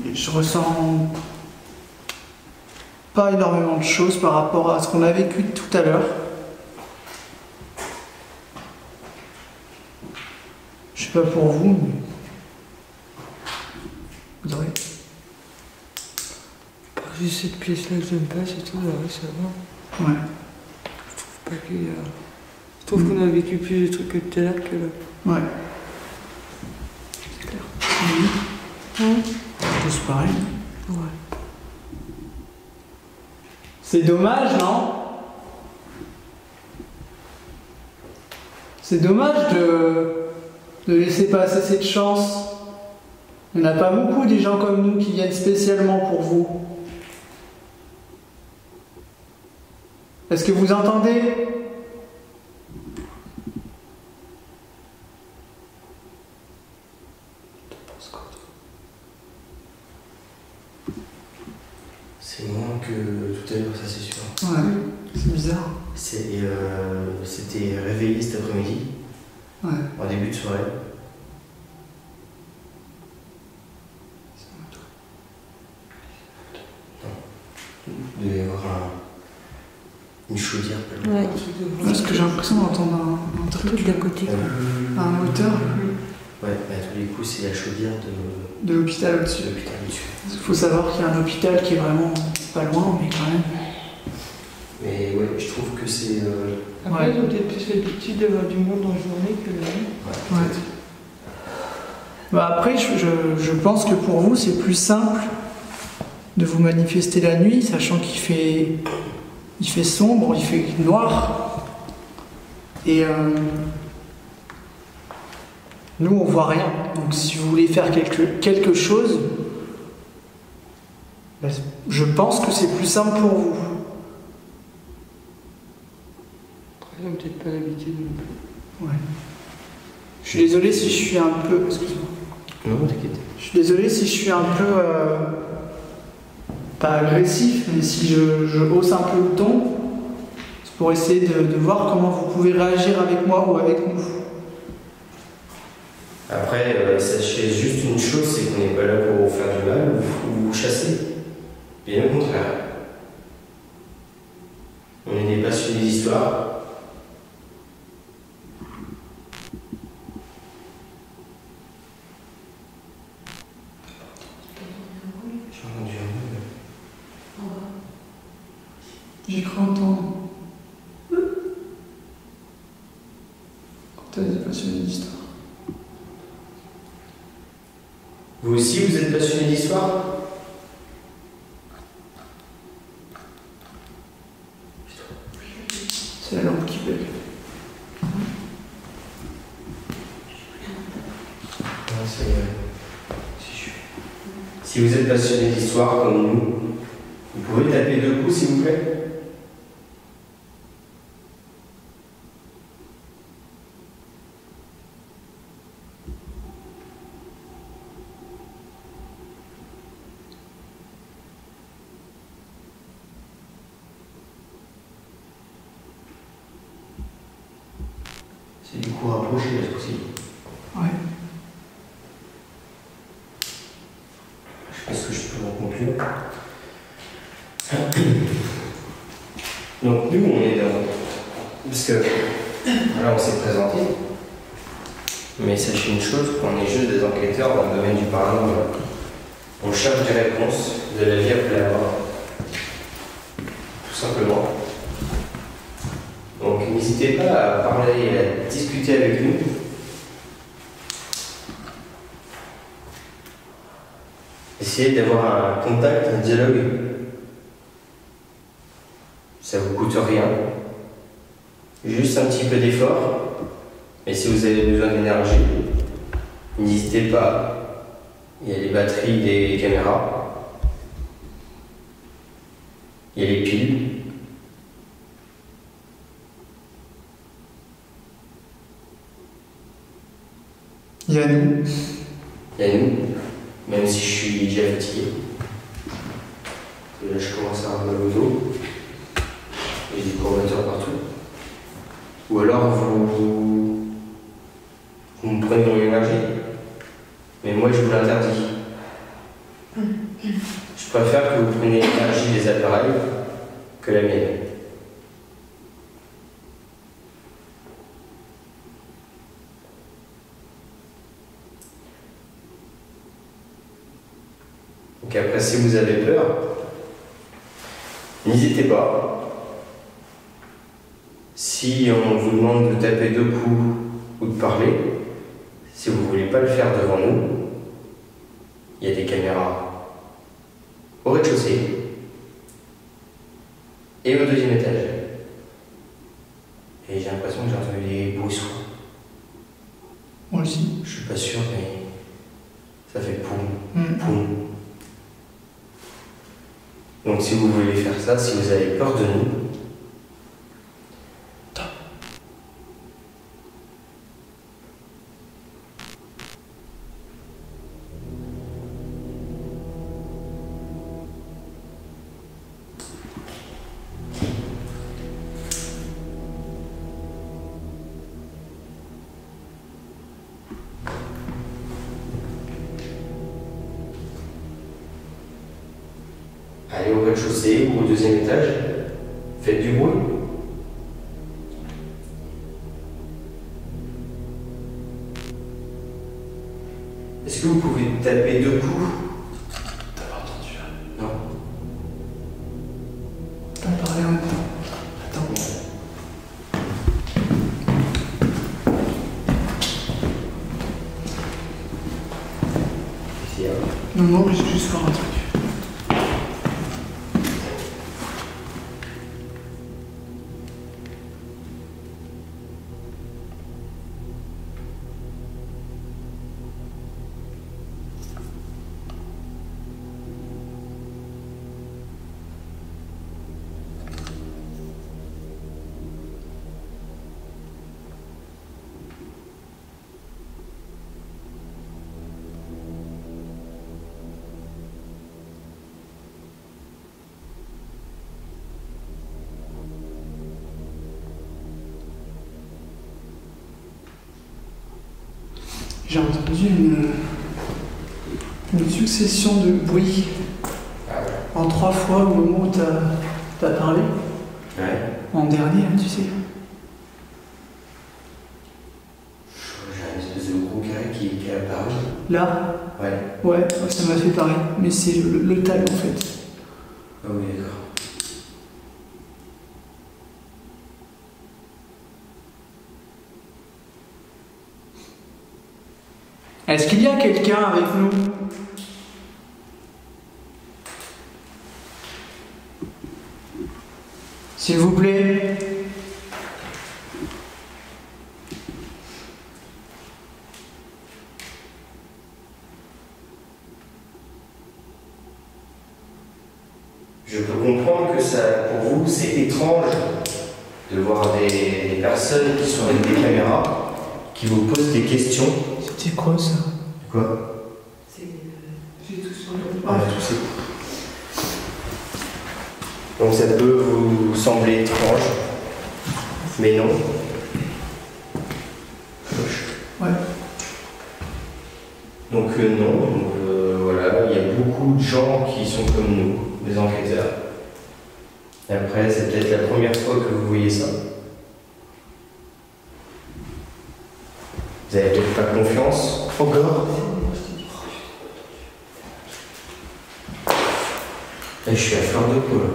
Et je ressens pas énormément de choses par rapport à ce qu'on a vécu tout à l'heure. Je sais pas pour vous, mais vous aurez. Juste cette pièce-là que j'aime pas, c'est tout, là, ça va. Ouais. Je trouve pas qu'il y a. Je trouve qu'on a vécu plus de trucs que tout à l'heure que là. Ouais. C'est clair. Oui. Tous pareil. Ouais. C'est dommage, non? C'est dommage de laisser passer cette chance. Il n'y en a pas beaucoup des gens comme nous qui viennent spécialement pour vous. Est-ce que vous entendez? C'est moins que tout à l'heure, ça c'est sûr. Ouais, c'est bizarre. C'était réveillé cet après-midi, Ouais. en début de soirée. Il doit y avoir une chaudière. Ouais. Parce que j'ai l'impression d'entendre un truc d'à côté. un moteur Ouais, mais à tous les coups, c'est la chaudière de l'hôpital au-dessus. Il faut savoir qu'il y a un hôpital qui est vraiment pas loin, mais quand même. Mais ouais, je trouve que c'est. Après, Ouais. ils ont peut-être plus l'habitude d'avoir du monde en journée que la nuit. Ouais. Bah après, je pense que pour vous, c'est plus simple de vous manifester la nuit, sachant il fait sombre, il fait noir. Et nous, on voit rien. Donc si vous voulez faire quelque chose, bah, je pense que c'est plus simple pour vous. Après, ils ont peut-être pas l'habitude non plus. Ouais. Je suis désolé si je suis un peu... Excuse-moi. Non, t'inquiète. Je suis désolé si je suis un peu... pas agressif, mais si je hausse un peu le ton, c'est pour essayer de voir comment vous pouvez réagir avec moi ou avec nous. Après, sachez juste une chose, c'est qu'on n'est pas là pour vous faire du mal ou vous chasser. Bien au contraire. On est des passionnés d'histoire. J'ai entendu un mot. J'ai cru entendre. Quand t'as des passionnés d'histoire. Vous aussi, vous êtes passionné d'histoire? C'est la lampe qui bug. Non, si vous êtes passionné d'histoire comme nous, vous pouvez taper 2 coups, s'il vous plaît? C'est du coup rapproché, là, ce coup-ci. Ouais. Je pense que je peux en conclure. Donc nous, on est dans... Parce que là, on s'est présenté. Mais sachez une chose, on est juste des enquêteurs dans le domaine du paranormal. On cherche des réponses de la vie après la mort. Tout simplement. Donc n'hésitez pas à parler et à discuter avec nous. Essayez d'avoir un contact, un dialogue. Ça vous coûte rien. Juste un petit peu d'effort. Mais si vous avez besoin d'énergie, n'hésitez pas. Il y a les batteries des caméras. Il y a les piles. Il y a nous. Il y a nous. Même si je suis déjà fatigué. Là, je commence à avoir mal au dos. J'ai des courbatures partout. Ou alors, vous me prenez mon énergie. Mais moi, je vous l'interdis. Je préfère que vous preniez l'énergie des appareils que la mienne. Donc après, si vous avez peur, n'hésitez pas. Si on vous demande de taper 2 coups ou de parler, si vous ne voulez pas le faire devant nous, il y a des caméras au rez-de-chaussée et au 2e étage. Et j'ai l'impression que j'ai entendu des bruits sourds. Moi aussi. Je suis pas sûr, mais ça fait poum, poum. Donc si vous voulez faire ça, si vous avez peur de nous, Allez au rez-de-chaussée ou au deuxième étage. Faites du bruit. Est-ce que vous pouvez taper 2 coups? T'as pas entendu là? Non. T'as parlé en même temps. Attends. Ici, hein. Non, mais j'ai juste faire un truc. J'ai entendu une succession de bruits en 3 fois au moment où t'as parlé. Ouais. En dernier, hein, tu sais. J'ai un espèce de gros carré qui est apparu. Là, Ouais. ouais, ça m'a fait pareil. Mais c'est le tag en fait. Ah oui, d'accord. Est-ce qu'il y a quelqu'un avec nous? S'il vous plaît. Je peux comprendre que ça, pour vous, c'est étrange de voir des personnes qui sont avec des caméras, qui vous posent des questions. C'était quoi ça? Quoi? J'ai tout sur le. Ah, tout c'est. Donc ça peut vous sembler étrange, mais non. Ouais. Donc non, donc, voilà, il y a beaucoup de gens qui sont comme nous, des enquêteurs. Et après, c'est peut-être la première fois que vous voyez ça. Vous avez peut-être pas confiance encore. Et je suis à fleur de peau là.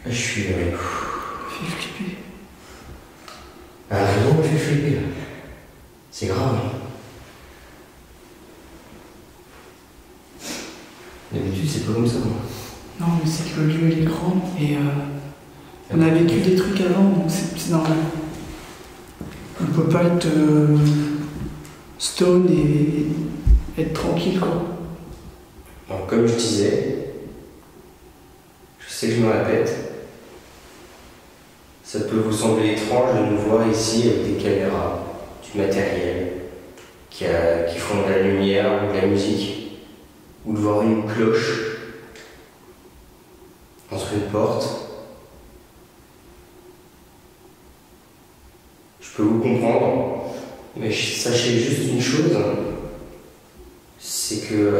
Et je suis. Fais flipper. Ah non, je vais flipper là. C'est grave. D'habitude, c'est pas comme ça, moi. Non, mais c'est que le lieu il est grand et on a vécu des trucs avant, donc c'est normal. On peut pas être stone et être tranquille quoi. Donc, comme je disais, je sais que je me répète, ça peut vous sembler étrange de nous voir ici avec des caméras, du matériel, qui font de la lumière ou de la musique, ou de voir une cloche entre une porte. Je peux vous comprendre, mais sachez juste une chose, c'est que,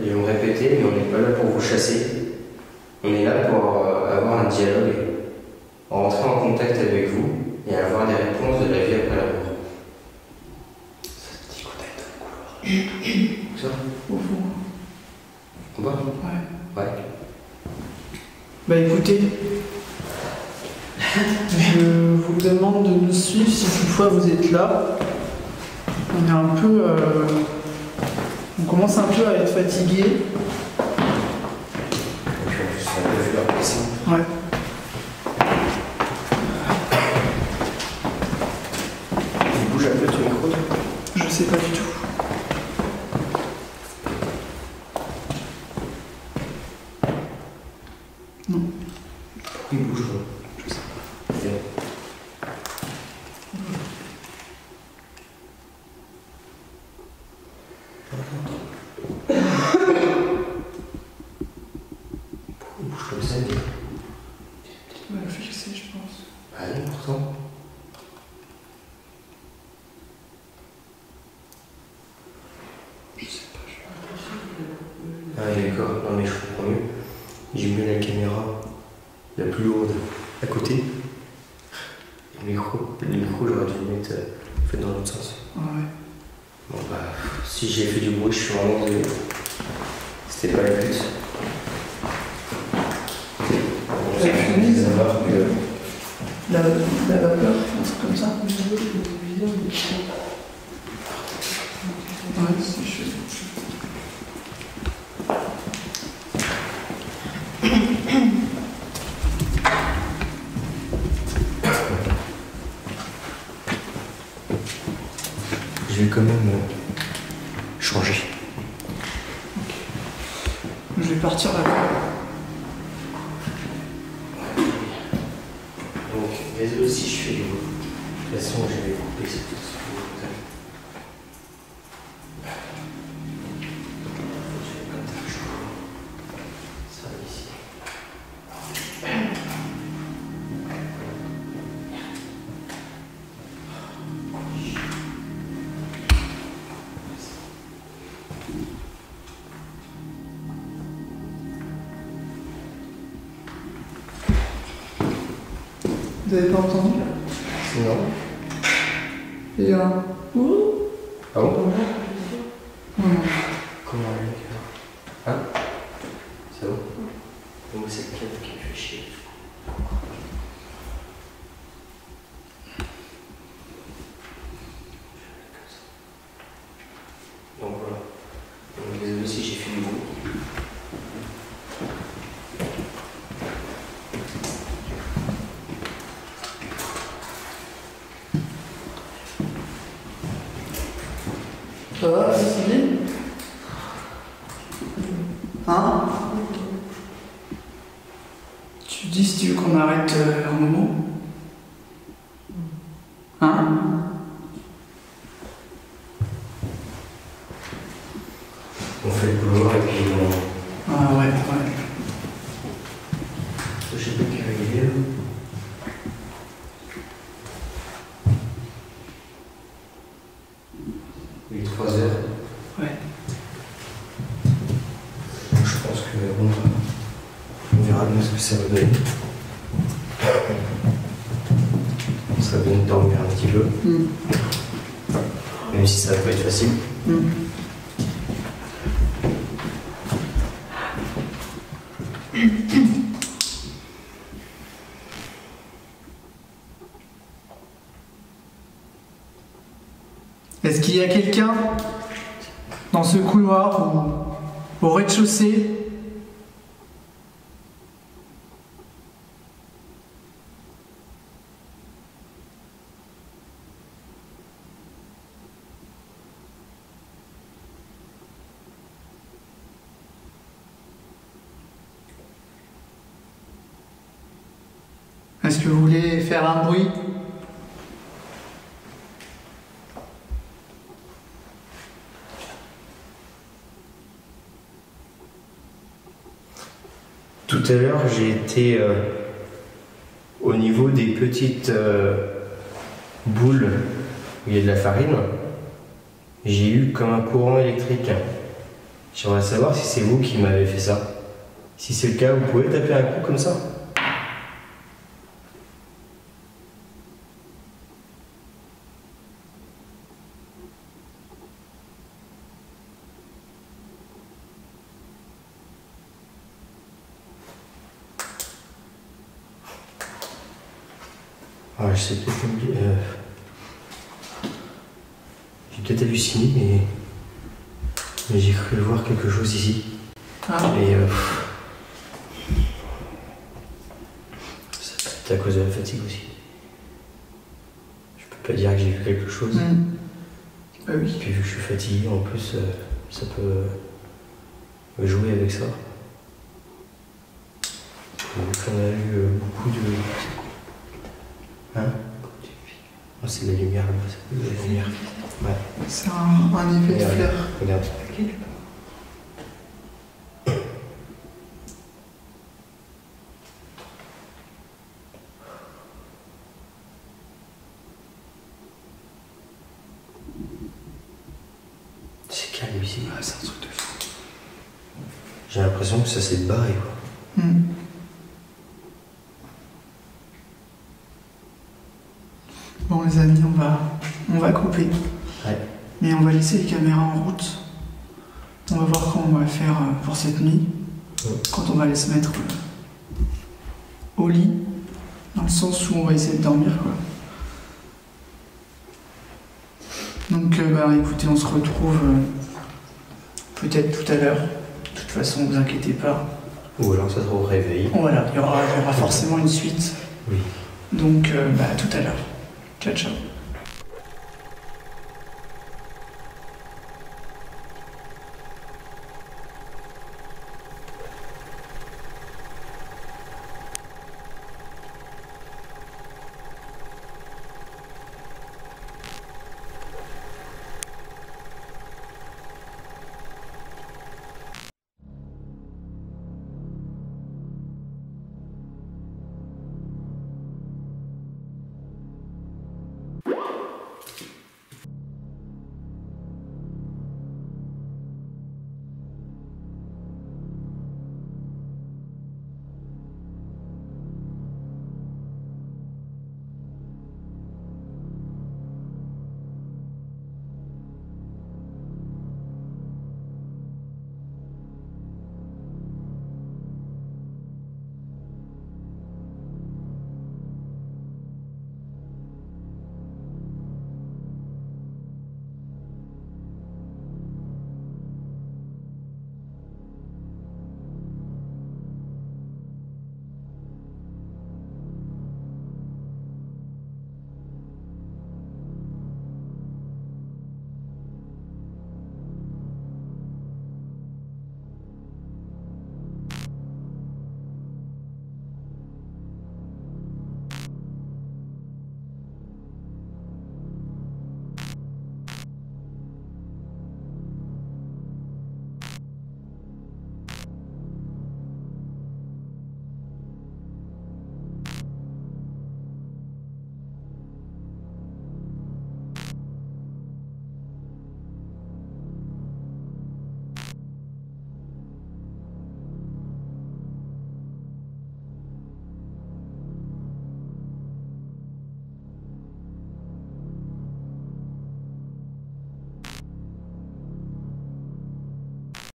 je vais me répéter, mais on n'est pas là pour vous chasser. On est là pour avoir un dialogue, rentrer en contact avec vous et avoir des réponses de la vie après la mort. Ça te dit qu'on est dans le couloir. Ça Au fond. On va Ouais. Ouais. Bah écoutez, je vous demande de nous suivre si toutefois vous êtes là. On est un peu. On commence un peu à être fatigué. Et puis en plus, c'est un peu vu leur ici. Ouais. Il bouge un peu ton micro, toi? Je sais pas du tout. Non. Pourquoi il bouge pas? Je sais pas. Viens. Pourquoi il bouge comme ça, lui? On va fixer, je pense. Ah non, pourtant. Je sais pas, je vais réfléchir. Ah oui, d'accord. Non, mais je comprends mieux. J'ai mis la caméra la plus lourde à côté. Et le micro j'aurais dû le mettre fait dans l'autre sens. Ouais. Bon bah, si j'ai fait du bruit, je suis vraiment désolé. C'était pas le but. La fumée, ça va, la vapeur, un truc comme ça. Ouais, c'est chaud. Je vais quand même changer. Je vais partir là. Donc, désolé si je fais du bruit. De toute façon, je vais couper cette chose. Ça va ici. Vous avez pas entendu? Sinon. Et un. Ouh. Ah bon? Non. Comment elle est? Hein? C'est bon? Donc c'est le qui me fait chier. Donc voilà. Donc désolé si j'ai fait du bruit. Ça va, c'est bien? Hein? Tu dis si tu veux qu'on arrête un moment? Hein? On fait le couloir et puis on... Ah ouais, ouais. Je sais pas quelle heure il est là. Il est 3 heures. Ouais. Donc je pense que bon, on verra bien ce que ça va donner. On serait bien de dormir un petit peu. Même si ça va pas être facile. Est-ce qu'il y a quelqu'un dans ce couloir ou au rez-de-chaussée? Est-ce que vous voulez faire un bruit? Tout à l'heure, j'ai été au niveau des petites boules où il y a de la farine. J'ai eu comme un courant électrique. J'aimerais savoir si c'est vous qui m'avez fait ça. Si c'est le cas, vous pouvez taper un coup comme ça? Ah, je sais peut-être j'ai peut-être halluciné, mais j'ai cru voir quelque chose ici. Ah. Et c'est peut-être à cause de la fatigue aussi. Je peux pas dire que j'ai vu quelque chose. Bah oui. Puis vu que je suis fatigué, en plus, ça peut jouer avec ça. Vu qu'on a eu beaucoup de... Hein? Oh, c'est de la lumière là-bas, c'est de la lumière. Ouais. C'est un effet de Regarde, flair. regarde. C'est calme ici. Ah, c'est un truc de fou. J'ai l'impression que ça s'est barré quoi. Bon les amis, on va couper. Ouais. Mais on va laisser les caméras en route. On va voir comment on va faire pour cette nuit. Quand on va aller se mettre au lit. Dans le sens où on va essayer de dormir, quoi. Donc écoutez, on se retrouve peut-être tout à l'heure. De toute façon, ne vous inquiétez pas. Ou alors ça sera au réveil. Voilà, il y aura forcément une suite. Oui. Donc tout à l'heure. Ciao, ciao.